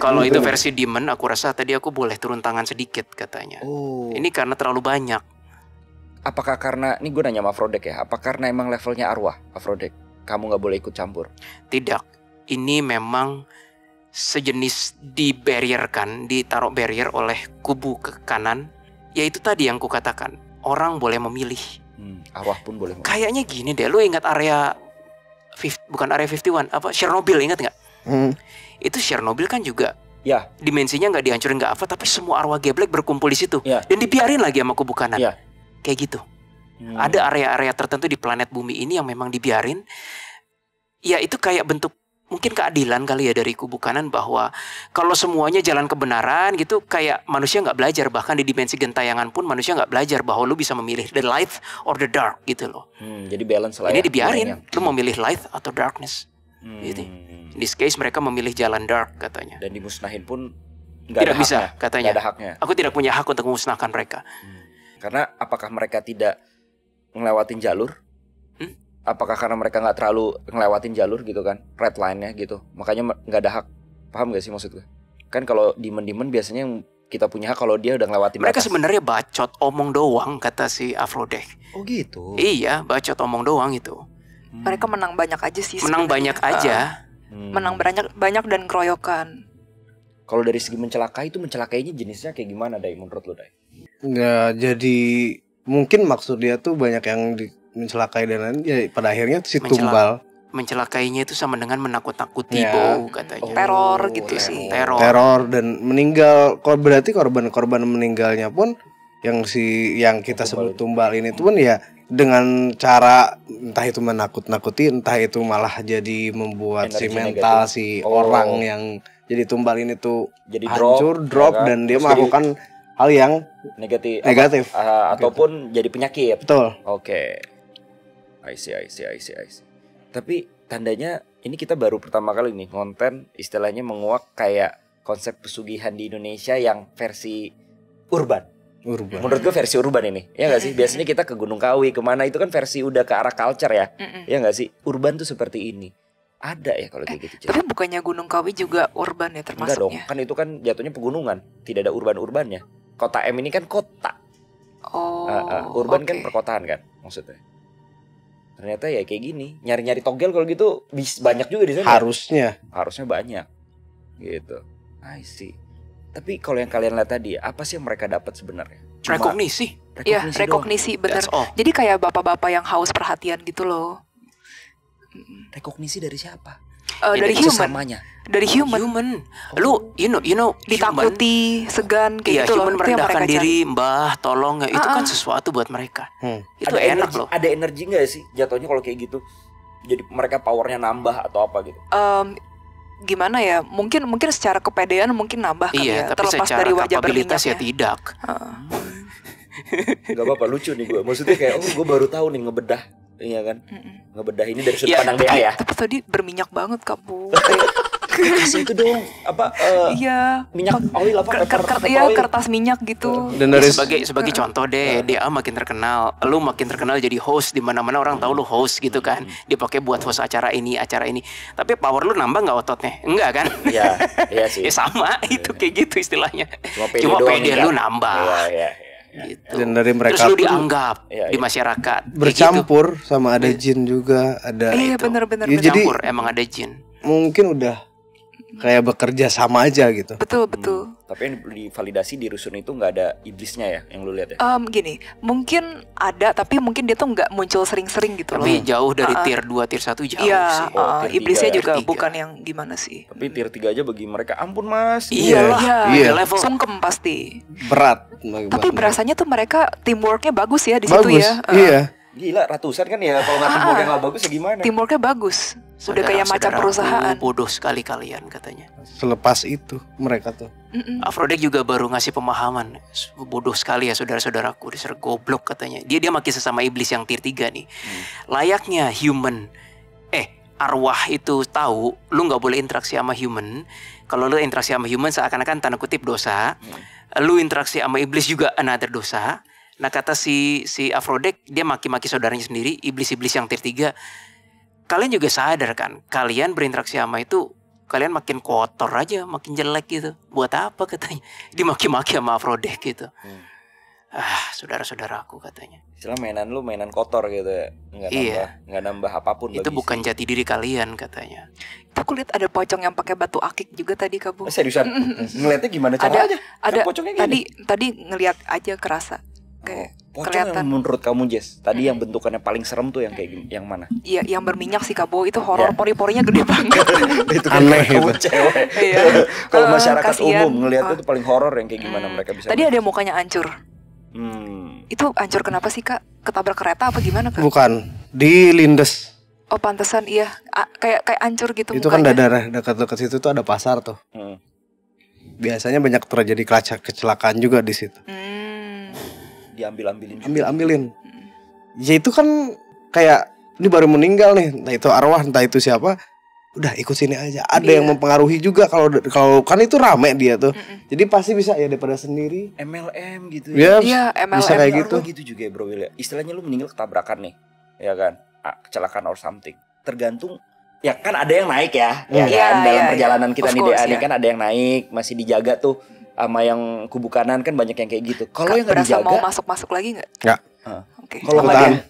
Kalau itu versi Demon, aku rasa tadi aku boleh turun tangan sedikit katanya. Ini karena terlalu banyak. Apakah karena, ini gue nanya sama Afrodek ya, apa karena emang levelnya arwah Afrodek? Kamu gak boleh ikut campur? Tidak, ini memang sejenis ditaruh barrier oleh kubu ke kanan. Yaitu tadi yang kukatakan, orang boleh memilih. Arwah pun boleh memilih. Kayaknya gini deh, lu ingat bukan area 51, Chernobyl, ingat gak? Itu Chernobyl kan juga ya, dimensinya gak dihancurin gak apa, tapi semua arwah geblek berkumpul di situ ya. Dan dibiarin lagi sama kubu kanan ya. Kayak gitu. Ada area-area tertentu di planet bumi ini yang memang dibiarin. Ya itu kayak bentuk mungkin keadilan kali ya dari kubu kanan, bahwa kalau semuanya jalan kebenaran gitu, kayak manusia nggak belajar. Bahkan di dimensi gentayangan pun manusia nggak belajar bahwa lu bisa memilih the light or the dark gitu loh. Jadi balance lah. Ini dibiarin, lu memilih light atau darkness. Gitu. In this case mereka memilih jalan dark katanya. Dan dimusnahin pun nggak tidak ada bisa haknya. katanya. Gak ada haknya. Aku tidak punya hak untuk memusnahkan mereka. Karena apakah mereka tidak ngelewatin jalur? Apakah karena mereka nggak terlalu ngelewatin jalur gitu kan, red line-nya gitu, makanya nggak ada hak? Paham gak sih maksud gue? Kan kalau demon biasanya yang kita punya hak kalau dia udah ngelewatin mereka batas. Sebenarnya bacot, omong doang kata si Afrodek. Oh gitu. Iya, bacot omong doang itu. Mereka menang banyak aja sih. Menang banyak aja. Menang banyak dan keroyokan. Kalau dari segi mencelakai itu, mencelakainya jenisnya kayak gimana, Dai, menurut lo, Dai? Nggak, jadi mungkin maksud dia tuh banyak yang mencelakai dan lain, ya pada akhirnya si tumbal. Mencelakainya itu sama dengan menakut-nakuti, Bo, katanya. Teror gitu sih. Teror dan meninggal. Berarti korban meninggalnya pun yang kita sebut tumbal ini tuh pun ya dengan cara entah itu menakut-nakuti, entah itu malah jadi membuat energi si mental negatif. si orang yang jadi tumbal ini tuh jadi hancur, drop ya kan? dan dia Terus melakukan hal yang negatif. Ataupun jadi penyakit. Betul. Oke. I see. Tapi tandanya ini kita baru pertama kali nih konten istilahnya menguak kayak konsep pesugihan di Indonesia yang versi urban. Menurut gue versi urban ini, ya nggak sih? Biasanya kita ke Gunung Kawi kemana itu kan versi udah ke arah culture ya, ya nggak sih? Urban tuh seperti ini. Ada ya kalau kayak gitu. Tapi bukannya Gunung Kawi juga urban ya termasuknya? Enggak dong, kan itu kan jatuhnya pegunungan, tidak ada urban-urbannya. Kota M ini kan kota. Urban kan perkotaan kan maksudnya. Ternyata ya kayak gini, nyari-nyari togel kalau gitu banyak juga di sana. Harusnya banyak. Gitu. I see. Tapi kalau yang kalian lihat tadi, apa sih yang mereka dapat sebenarnya? Rekognisi. Iya, rekognisi bener. Jadi kayak bapak-bapak yang haus perhatian gitu loh. Rekognisi dari siapa? Dari human. Dari human. Lu you know ditakuti, segan kayak gitu loh. Human merendahkan diri, mbah, tolong, itu kan sesuatu buat mereka. Itu ada enak energi, loh. Ada energi nggak sih jatuhnya kalau kayak gitu? Jadi mereka powernya nambah atau apa gitu? Gimana ya? Mungkin secara kepedean mungkin nambah kali ya. Tapi Terlepas secara dari wajah kapabilitas ya berminyaknya. tidak. Gak apa-apa, lucu nih gue. Maksudnya kayak gue baru tahu nih ngebedah. Iya kan? Ngebedah ini dari sudut pandang DA ya. Tapi tadi berminyak banget kamu. Kasih itu dong Iya. minyak oil apa? Kertas minyak gitu. Dan Ya, dari sebagai contoh deh, dia makin terkenal, lu makin terkenal jadi host di mana-mana orang tahu lu host gitu kan. Dia pakai buat host acara ini. Tapi power lu nambah nggak ototnya? Enggak kan? Iya sih. Ya sama, itu kayak gitu istilahnya. Cuma PD lu nambah. Iya. Gitu. Dan dari mereka terus lu pun dianggap Iya. di masyarakat kayak bercampur sama ada jin juga, ada. Iya gitu. benar-benar. Ya, jadi- Campur, emang ada jin. Mungkin udah kayak bekerja sama aja gitu. Betul. Tapi yang divalidasi di rusun itu nggak ada iblisnya ya, yang lu lihat ya? Gini, mungkin ada tapi mungkin dia tuh nggak muncul sering-sering gitu loh. Tapi jauh dari tier 2, tier 1 jauh Iya, sih. tier iblisnya tiga ya? juga Tier bukan yang gimana sih. Tapi tier 3 aja bagi mereka, ampun mas. Iyalah, Iya. beda level. Sungkem pasti. Berat. Tapi berasanya tuh mereka teamworknya bagus ya di situ bagus. ya. Iya. Gila, ratusan kan ya, kalau nggak teamwork yang nggak bagus ya gimana? Teamworknya bagus. Udah kayak macam Saudara-saudaraku, perusahaan. bodoh sekali kalian katanya. Selepas itu mereka tuh. Afrodek juga baru ngasih pemahaman. Bodoh sekali ya saudara-saudaraku, dasar goblok katanya. Dia makin sesama iblis yang tier 3 nih. Layaknya human, arwah itu tahu lu nggak boleh interaksi sama human. Kalau lu interaksi sama human seakan-akan tanda kutip dosa. Lu interaksi sama iblis juga another dosa. Nah kata si Afrodek, dia maki-maki saudaranya sendiri, iblis-iblis yang tier 3. Kalian juga sadar kan, kalian berinteraksi sama itu, kalian makin kotor aja, makin jelek gitu. Buat apa katanya? Dimaki-maki sama Afrodek gitu. Saudara-saudaraku katanya. Istilah mainan lu mainan kotor gitu ya, nggak nambah apapun. Itu bukan jati diri kalian katanya. Itu kulit ada pocong yang pakai batu akik juga tadi Kabu. Seriusan? Ngeliatnya gimana caranya? Ada Kan pocongnya gini. tadi ngelihat aja kerasa. Kayak Pocong kelihatan. yang menurut kamu Jess, tadi yang bentukannya paling serem tuh yang kayak gini, yang mana? Iya, yang berminyak sih Kabo itu horor, pori-porinya gede banget. Itu kan Aneh kamu itu. cewek. Iya. Kalau masyarakat Kasian. umum ngelihatnya tuh paling horor yang kayak gimana mereka bisa. Tadi ada yang mukanya hancur. Itu hancur kenapa sih Kak? Ketabrak kereta apa gimana Kak? Bukan, di Lindes. Oh pantesan iya. Kayak hancur gitu Itu kan mukanya. daerah dekat-dekat situ tuh ada pasar tuh. Biasanya banyak terjadi kecelakaan juga di situ. Diambil-ambilin. Ambil-ambilin. Ya itu kan kayak ini baru meninggal nih, entah itu arwah, entah itu siapa. Udah ikut sini aja. Ada yang mempengaruhi juga kalau kan itu rame dia tuh. Jadi pasti bisa ya daripada sendiri. MLM gitu ya. Iya, MLM. Bisa kayak gitu. Arwah gitu juga ya Bro Will ya. Istilahnya lu meninggal ketabrakan nih, ya kan? Kecelakaan or something. Tergantung. Ya kan ada yang naik ya, ya kan? Dalam perjalanan kita Of nih course, DA nih kan ada yang naik, masih dijaga tuh sama yang kubu kanan kan banyak yang kayak gitu. Kalau yang nggak berasa dijaga, mau masuk lagi nggak? Nggak. Oke.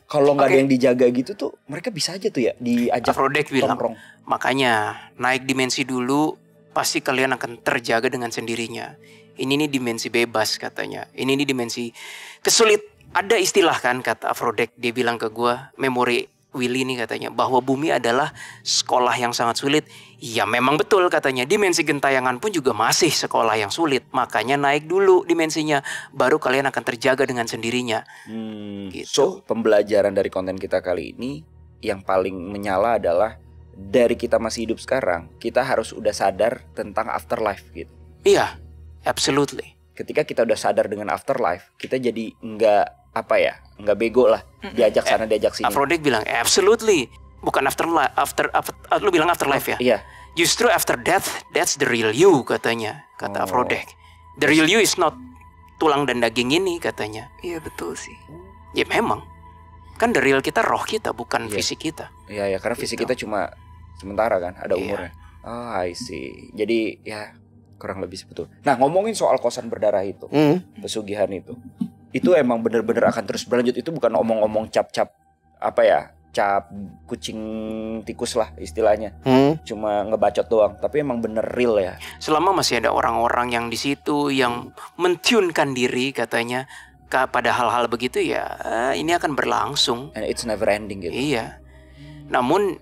kalau nggak ada yang dijaga gitu tuh, mereka bisa aja tuh ya diajak Afrodek bilang, tongkrong. makanya naik dimensi dulu, pasti kalian akan terjaga dengan sendirinya. Ini nih dimensi bebas katanya. Ini nih dimensi kesulit. Ada istilah kan kata Afrodek, dia bilang ke gua, memori Willy nih katanya, bahwa bumi adalah sekolah yang sangat sulit. Ya memang betul katanya, dimensi gentayangan pun juga masih sekolah yang sulit. Makanya naik dulu dimensinya, baru kalian akan terjaga dengan sendirinya. Gitu. So pembelajaran dari konten kita kali ini yang paling menyala adalah dari kita masih hidup sekarang, kita harus udah sadar tentang afterlife gitu. Iya, absolutely. Ketika kita udah sadar dengan afterlife, kita jadi nggak bego lah, diajak sana diajak sini. Afrodek bilang absolutely, bukan afterlife, lu bilang afterlife ya? Iya. Justru after death, that's the real you katanya, kata Afrodek. The real you is not tulang dan daging ini katanya. Iya betul sih. Ya memang, kan the real kita roh kita, bukan fisik kita. Iya karena fisik kita cuma sementara kan, ada umurnya. Oh I see. Jadi ya kurang lebih seperti itu. Nah ngomongin soal kosan berdarah itu, pesugihan itu emang bener-bener akan terus berlanjut. Itu bukan omong-omong cap-cap cap kucing tikus lah istilahnya. Cuma ngebacot doang, tapi emang bener real ya. Selama masih ada orang-orang yang di situ yang mentunkan diri katanya pada hal-hal begitu, ya ini akan berlangsung. And it's never ending gitu. Iya. Namun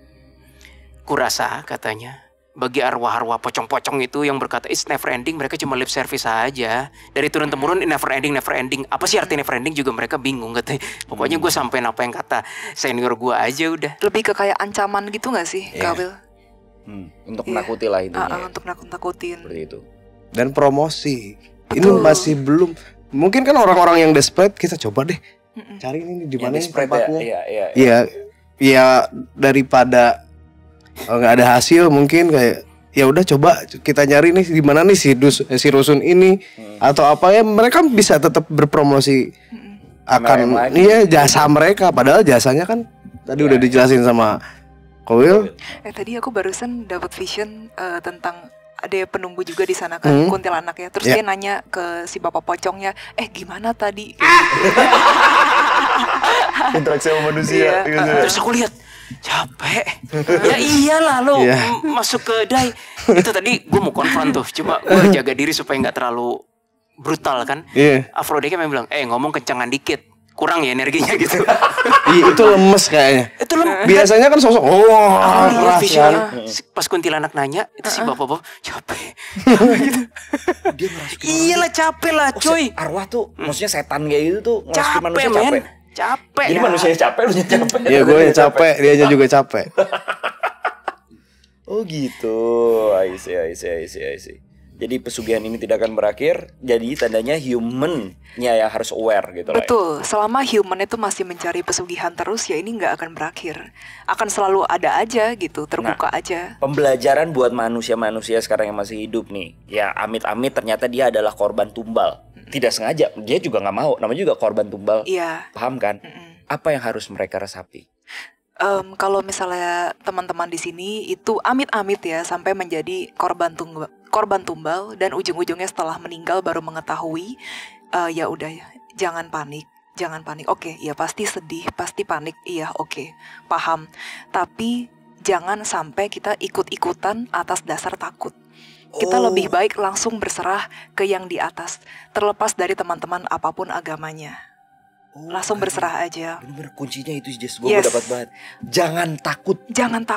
kurasa katanya bagi arwah-arwah pocong-pocong itu yang berkata it's never ending, mereka cuma lip service aja. Dari turun temurun never ending. Apa sih arti never ending juga mereka bingung katanya. Pokoknya gue sampein apa yang kata senior gue aja udah. Lebih ke kayak ancaman gitu gak sih Kak Will? Untuk menakuti lah intinya. Untuk nakut-nakutin. Seperti itu. Dan promosi. Ini Betul. masih belum mungkin kan orang-orang yang desperate kita coba deh cari ini di mana tempatnya. Iya daripada nggak ada hasil mungkin kayak ya udah coba kita nyari nih di mana nih si rusun ini atau apa ya, mereka bisa tetap berpromosi akan jasa mereka, padahal jasanya kan tadi udah dijelasin sama Kowil. Tadi aku barusan dapat vision tentang ada penunggu juga di sana kan, kuntilanak ya. Terus dia nanya ke si bapak pocongnya, gimana tadi? Interaksi sama manusia. Terus aku lihat capek. Ya iyalah lo masuk ke dai. Itu tadi gue mau konfront tuh, cuma gue jaga diri supaya nggak terlalu brutal kan. Afrodeka memang bilang, ngomong kencangan dikit, kurang ya energinya gitu. Itu lemes kayaknya. Itu lemes. Biasanya kan sosok keras kan. Pas kuntilanak nanya, itu si bapak-bapak capek. Gitu. Dia iyalah capek lah coy. Arwah tuh, maksudnya setan kayak gitu tuh capek, manusia capek. Capek. Jadi manusia capek, lu capek. Iya, gue yang capek, dia juga capek. Oh gitu. I see. Jadi pesugihan ini tidak akan berakhir. Jadi tandanya human-nya yang harus aware gitu lah. Betul. Selama human itu masih mencari pesugihan terus, ya ini nggak akan berakhir. Akan selalu ada aja gitu, terbuka aja. Pembelajaran buat manusia-manusia sekarang yang masih hidup nih. Ya amit-amit ternyata dia adalah korban tumbal. Tidak sengaja, dia juga nggak mau. Namanya juga korban tumbal. Iya. Paham kan? Apa yang harus mereka resapi? Kalau misalnya teman-teman di sini itu amit-amit ya sampai menjadi korban tumbal dan ujung-ujungnya setelah meninggal baru mengetahui, ya udah ya, jangan panik. Oke, ya pasti sedih, pasti panik. Iya, oke, paham. Tapi jangan sampai kita ikut-ikutan atas dasar takut. Kita lebih baik langsung berserah ke yang di atas, terlepas dari teman-teman apapun agamanya. Langsung berserah aja. Bener-bener kuncinya itu Jess, gue dapat banget. Jangan takut.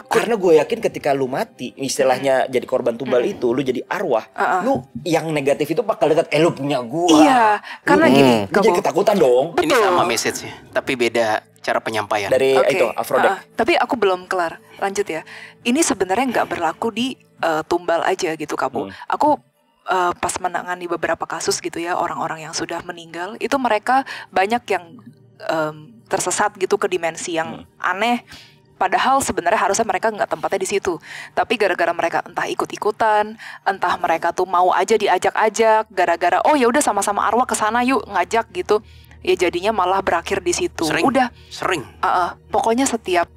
Karena gue yakin ketika lu mati, istilahnya jadi korban tumbal itu, lu jadi arwah, lu yang negatif itu bakal dekat. Lu punya gue. Iya, karena gini, lu jadi ketakutan dong. Ini sama message-nya, tapi beda cara penyampaian. Dari itu Afrodek. Tapi aku belum kelar. Lanjut ya. Ini sebenarnya nggak berlaku di tumbal aja gitu kamu. Aku pas menangani beberapa kasus gitu ya, orang-orang yang sudah meninggal itu mereka banyak yang tersesat gitu ke dimensi yang aneh, padahal sebenarnya harusnya mereka nggak tempatnya di situ, tapi gara-gara mereka entah ikut-ikutan, entah mereka tuh mau aja diajak-ajak, gara-gara ya udah sama-sama arwah kesana yuk ngajak gitu, ya jadinya malah berakhir di situ. Sering. Pokoknya setiap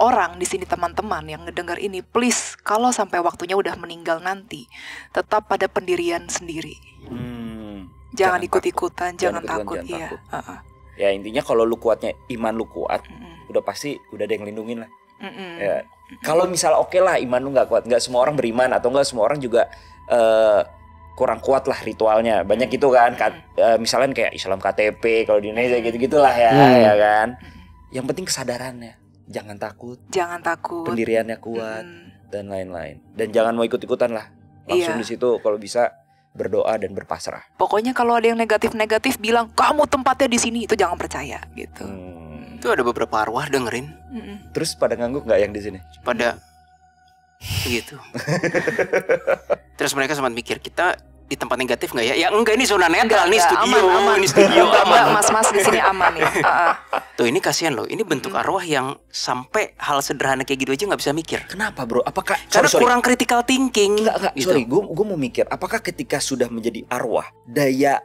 orang di sini teman-teman yang ngedengar ini, please kalau sampai waktunya udah meninggal nanti, tetap pada pendirian sendiri. Jangan ikut-ikutan, jangan takut. Iya. Ya intinya kalau lu kuatnya iman lu kuat, udah pasti udah ada yang lindungin lah. Ya. Kalau misal oke lah iman lu nggak kuat, nggak semua orang beriman atau nggak semua orang juga kurang kuat lah ritualnya. Banyak itu kan, misalnya kayak Islam KTP kalau di Indonesia gitu-gitulah ya kan. Yang penting kesadarannya. Jangan takut, pendiriannya kuat dan lain-lain. Dan jangan mau ikut-ikutan lah. Langsung di situ kalau bisa berdoa dan berpasrah. Pokoknya kalau ada yang negatif bilang kamu tempatnya di sini, itu jangan percaya gitu. Itu ada beberapa arwah dengerin. Terus pada ngangguk nggak yang di sini? Pada gitu. Terus mereka sempat mikir kita di tempat negatif nggak ya? Ya enggak, ini zona netral, nih studio, aman. ini studio aman. Mas di sini aman ya. Tuh ini kasihan loh, ini bentuk arwah yang sampai hal sederhana kayak gitu aja nggak bisa mikir. Kenapa bro? Apakah karena kurang critical thinking? Enggak, gitu. Sorry, gue mau mikir. Apakah ketika sudah menjadi arwah, daya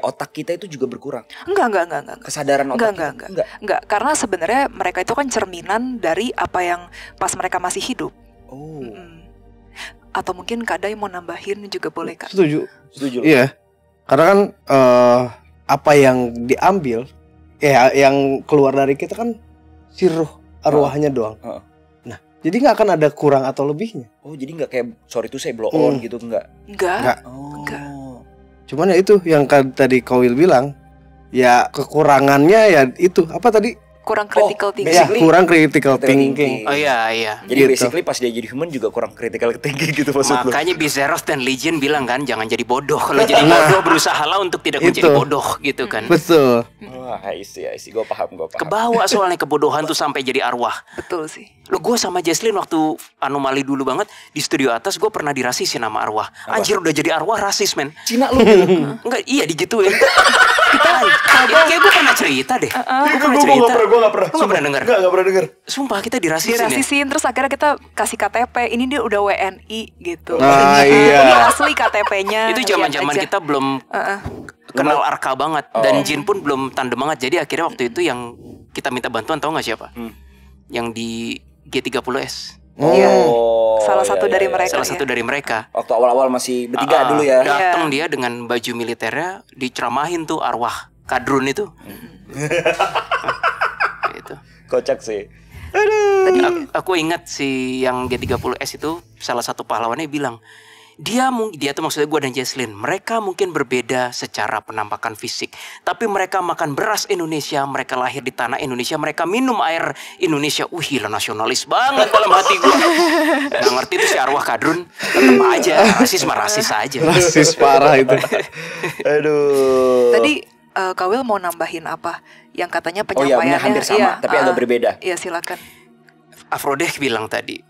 otak kita itu juga berkurang? Enggak. Kesadaran otak enggak. Karena sebenarnya mereka itu kan cerminan dari apa yang pas mereka masih hidup. Atau mungkin Kak Dai mau nambahin juga boleh Kak. Setuju. Iya. Karena kan apa yang diambil yang keluar dari kita kan si ruh arwahnya doang. Nah, jadi nggak akan ada kurang atau lebihnya. Oh, jadi nggak kayak sorry itu saya blow on gitu enggak? Enggak. Cuman ya itu yang tadi Kowil bilang, ya kekurangannya ya itu apa tadi? Kurang critical thinking. Ya, kurang critical thinking. Oh iya. Jadi basically pas dia jadi human juga kurang critical thinking gitu maksud lu. Makanya Bizeros dan Legion bilang kan jangan jadi bodoh. Kalau jadi bodoh berusahalah untuk tidak menjadi bodoh gitu kan. Betul. Wah, I see. Gue paham. Kebawa soalnya kebodohan tuh sampai jadi arwah. Betul sih. Lo gue sama Jesslyn waktu anomali dulu banget di studio atas gue pernah dirasisin sama arwah. Anjir udah jadi arwah rasis men. Cina lu. Enggak, iya digituin. Kita kayak gue pernah cerita deh. Gue gak pernah. Lu gak pernah denger? Gak pernah denger. Sumpah kita dirasisin ya. Terus akhirnya kita kasih KTP. Ini dia udah WNI gitu. Nah, Ini iya. asli KTP-nya. Itu zaman-zaman kita belum kenal Arka banget dan Jin pun belum tandem banget. Jadi akhirnya waktu itu yang kita minta bantuan tahu nggak siapa? Yang di G30S. Iya. Oh, Salah satu dari mereka. Salah satu dari mereka. Waktu awal-awal masih bertiga dulu ya. Datang dia dengan baju militernya, diceramahin tuh arwah kadrun itu. Gitu. Kocak sih. Aku ingat si yang G30S itu salah satu pahlawannya bilang, dia tuh maksudnya gue dan Jesslyn, mereka mungkin berbeda secara penampakan fisik, tapi mereka makan beras Indonesia, mereka lahir di tanah Indonesia, mereka minum air Indonesia. Gila nasionalis banget dalam hati gue. Nggak ngerti tuh si arwah kadrun, tetep aja rasis aja. Rasis parah itu. Aduh. Tadi Kawil mau nambahin apa? Yang katanya Oh iya, penyampaiannya hampir sama, tapi agak berbeda. Iya silakan. Afrodeh bilang tadi,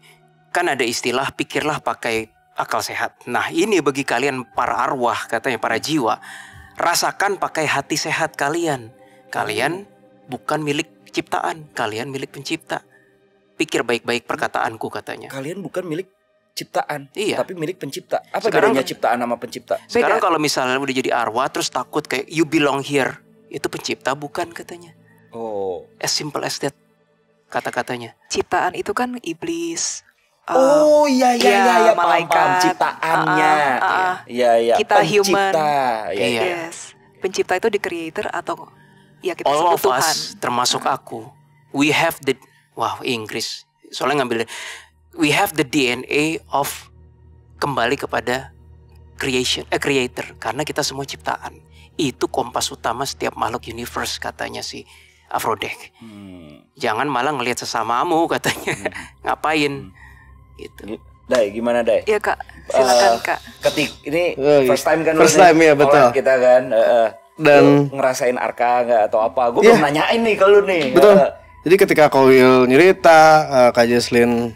kan ada istilah pikirlah pakai akal sehat. Nah ini bagi kalian para arwah, katanya para jiwa, rasakan pakai hati sehat kalian. Kalian bukan milik ciptaan, kalian milik pencipta. Pikir baik-baik perkataanku, katanya. Kalian bukan milik ciptaan, Iya. tapi milik pencipta. Apa Sekarang bedanya ciptaan sama pencipta? Sekarang kalau misalnya udah jadi arwah terus takut kayak you belong here, itu pencipta bukan, katanya. Oh. As simple as that kata-katanya. Ciptaan itu kan iblis. Oh iya ya, paham, malaikat. ciptaannya. Iya. Kita pencipta. human. Iya. Yes. Pencipta itu the creator atau ya kita All sebut of Tuhan. us, termasuk aku, we have the, Inggris, soalnya ngambil, we have the DNA of kembali kepada creator, karena kita semua ciptaan. Itu kompas utama setiap makhluk universe, katanya si Afrodek. Jangan malah ngelihat sesamamu, katanya. Ngapain? Gitu. Dai, gimana Dai? Iya Kak, silakan Kak. Ini Oh, iya. first time kan? First time, ya, betul. Kita kan. Dan- lu ngerasain Arka nggak atau apa? Gue Iya. belum nanyain nih ke lu nih. Betul. Jadi ketika Kawil nyerita, Kak Jesslyn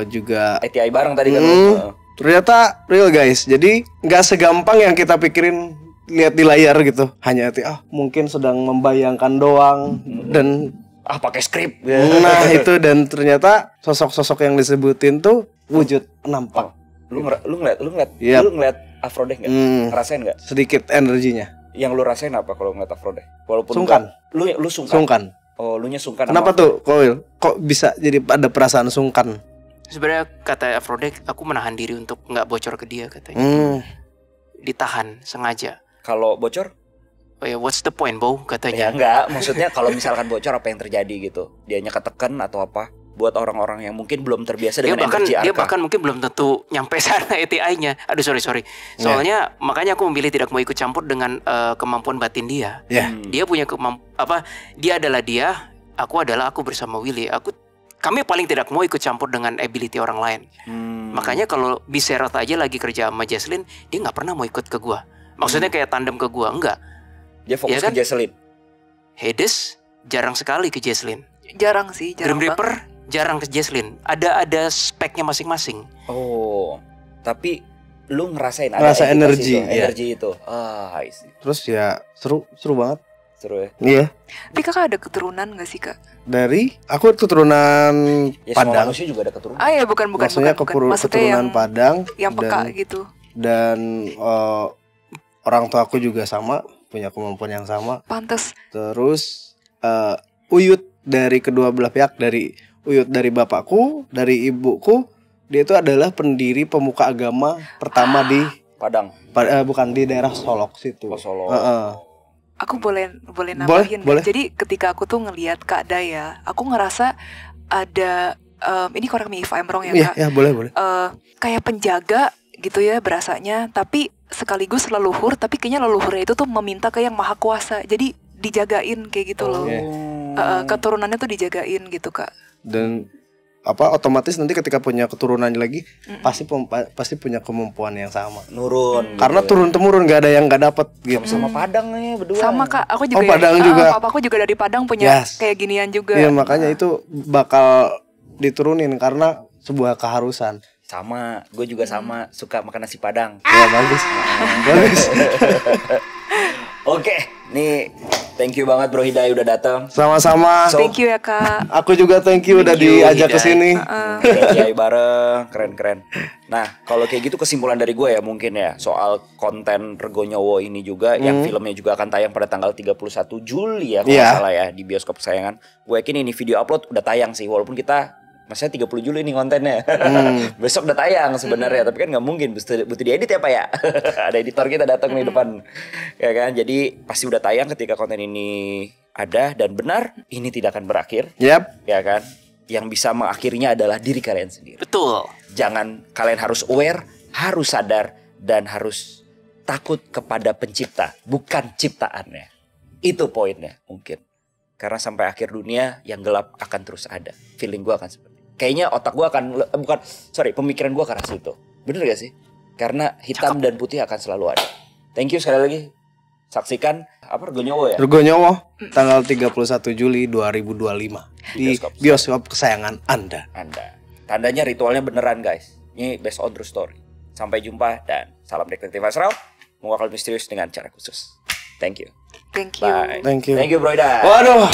juga ATI bareng tadi kan. ternyata real guys. Jadi nggak segampang yang kita pikirin lihat di layar gitu. Hanya mungkin sedang membayangkan doang dan Pakai skrip. nah itu, dan ternyata sosok-sosok yang disebutin tuh wujud nampak. Lu ngeliat Yep. lu ngeliat Afrodeh nggak? Ngerasain nggak? Sedikit energinya. Yang lu rasain apa kalau ngeliat Afrodeh? Walaupun Sungkan. Lu sungkan. Sungkan. Oh, lu nya sungkan. Kenapa sama tuh, Kawil? Kok bisa jadi ada perasaan sungkan? Sebenarnya kata Afrodek, aku menahan diri untuk nggak bocor ke dia, katanya. Ditahan sengaja. Kalau bocor? Oh ya, what's the point, Bo? Ya Katanya. enggak, maksudnya kalau misalkan bocor apa yang terjadi gitu? Dianya ketekan atau apa? Buat orang-orang yang mungkin belum terbiasa dengan energi Arka. Dia bahkan mungkin belum tentu nyampe sana ATI-nya. Aduh sorry. Soalnya makanya aku memilih tidak mau ikut campur dengan kemampuan batin dia. Ya. Dia punya dia adalah dia, aku adalah aku bersama Willy. Kami paling tidak mau ikut campur dengan ability orang lain. Makanya kalau Biserot aja lagi kerja sama Jesslyn, dia nggak pernah mau ikut ke gua. Maksudnya kayak tandem ke gua, enggak. Dia fokus Ya kan? ke Jesslyn. Hades jarang sekali ke Jesslyn. Jarang sih, Grim jarang Reaper jarang ke Jesslyn. Ada speknya masing-masing. Oh, tapi lu ngerasain Ngerasa entitas energi, itu, iya. energi itu. I see. Terus ya seru banget. Seru ya. Iya. Tapi Kakak ada keturunan gak sih Kak? Dari aku keturunan Ya semua Padang. manusia juga ada keturunan. Ya bukan. Maksudnya Maksudnya keturunan yang Padang yang peka dan, gitu. dan orang tua aku juga sama, punya kemampuan yang sama. Pantes. Terus Uyut dari kedua belah pihak, dari Uyut dari bapakku, dari ibuku, dia itu adalah pendiri pemuka agama pertama di Padang. bukan di daerah Solok situ. Oh, Solo. Aku boleh nambahin boleh. gak? Jadi ketika aku tuh ngelihat Kak Daya, aku ngerasa ada ini correct me if I'm wrong ya Iya, Kak. ya boleh. Kayak penjaga gitu ya berasanya, tapi sekaligus leluhur, tapi kayaknya leluhurnya itu tuh meminta ke yang maha kuasa. Jadi dijagain kayak gitu loh. Keturunannya tuh dijagain gitu Kak. Dan otomatis nanti ketika punya keturunan lagi pasti punya kemampuan yang sama. Nurun. Karena turun temurun, nggak ada yang nggak dapat gitu. Sama Padang nih berdua. Sama Kak, aku juga Padang juga. papaku juga dari Padang punya Yes. kayak ginian juga. Iya, makanya itu bakal diturunin karena sebuah keharusan. Sama, gue juga sama suka makan nasi Padang. Ya bagus. Bagus. Oke, nih thank you banget Bro Hidayat udah datang. Sama-sama. Thank you ya Kak. Aku juga thank you udah Thank you, diajak ke Hidayat. sini. Kiai bareng, keren-keren. Nah, kalau kayak gitu kesimpulan dari gue ya mungkin ya soal konten Rego Nyowo ini juga yang filmnya juga akan tayang pada tanggal 31 Juli ya kalau nggak salah ya di bioskop kesayangan. Gue yakin ini video upload udah tayang sih walaupun kita maksudnya 30 Juli nih kontennya. Besok udah tayang sebenarnya, tapi kan nggak mungkin butuh diedit ya Pak ya. Ada editor kita datang nih depan. Ya kan? Jadi pasti udah tayang ketika konten ini ada dan benar ini tidak akan berakhir. Yap. Ya kan? Yang bisa mengakhirinya adalah diri kalian sendiri. Betul. Jangan kalian harus aware, harus sadar dan harus takut kepada pencipta, bukan ciptaannya. Itu poinnya mungkin. Karena sampai akhir dunia yang gelap akan terus ada. Feeling gue akan seperti kayaknya otak gue akan pemikiran gue akan arah situ. Bener gak sih? Karena hitam dan putih akan selalu ada. Thank you sekali lagi. Saksikan Rego Nyowo ya. Rego Nyowo tanggal 31 Juli 2025 di bioskop kesayangan Anda. Tandanya ritualnya beneran guys. Ini based on true story. Sampai jumpa dan salam detektif Asral. Mengawal misterius dengan cara khusus. Thank you. Thank you. Bye. Thank you. Thank you Bro Ida. Waduh.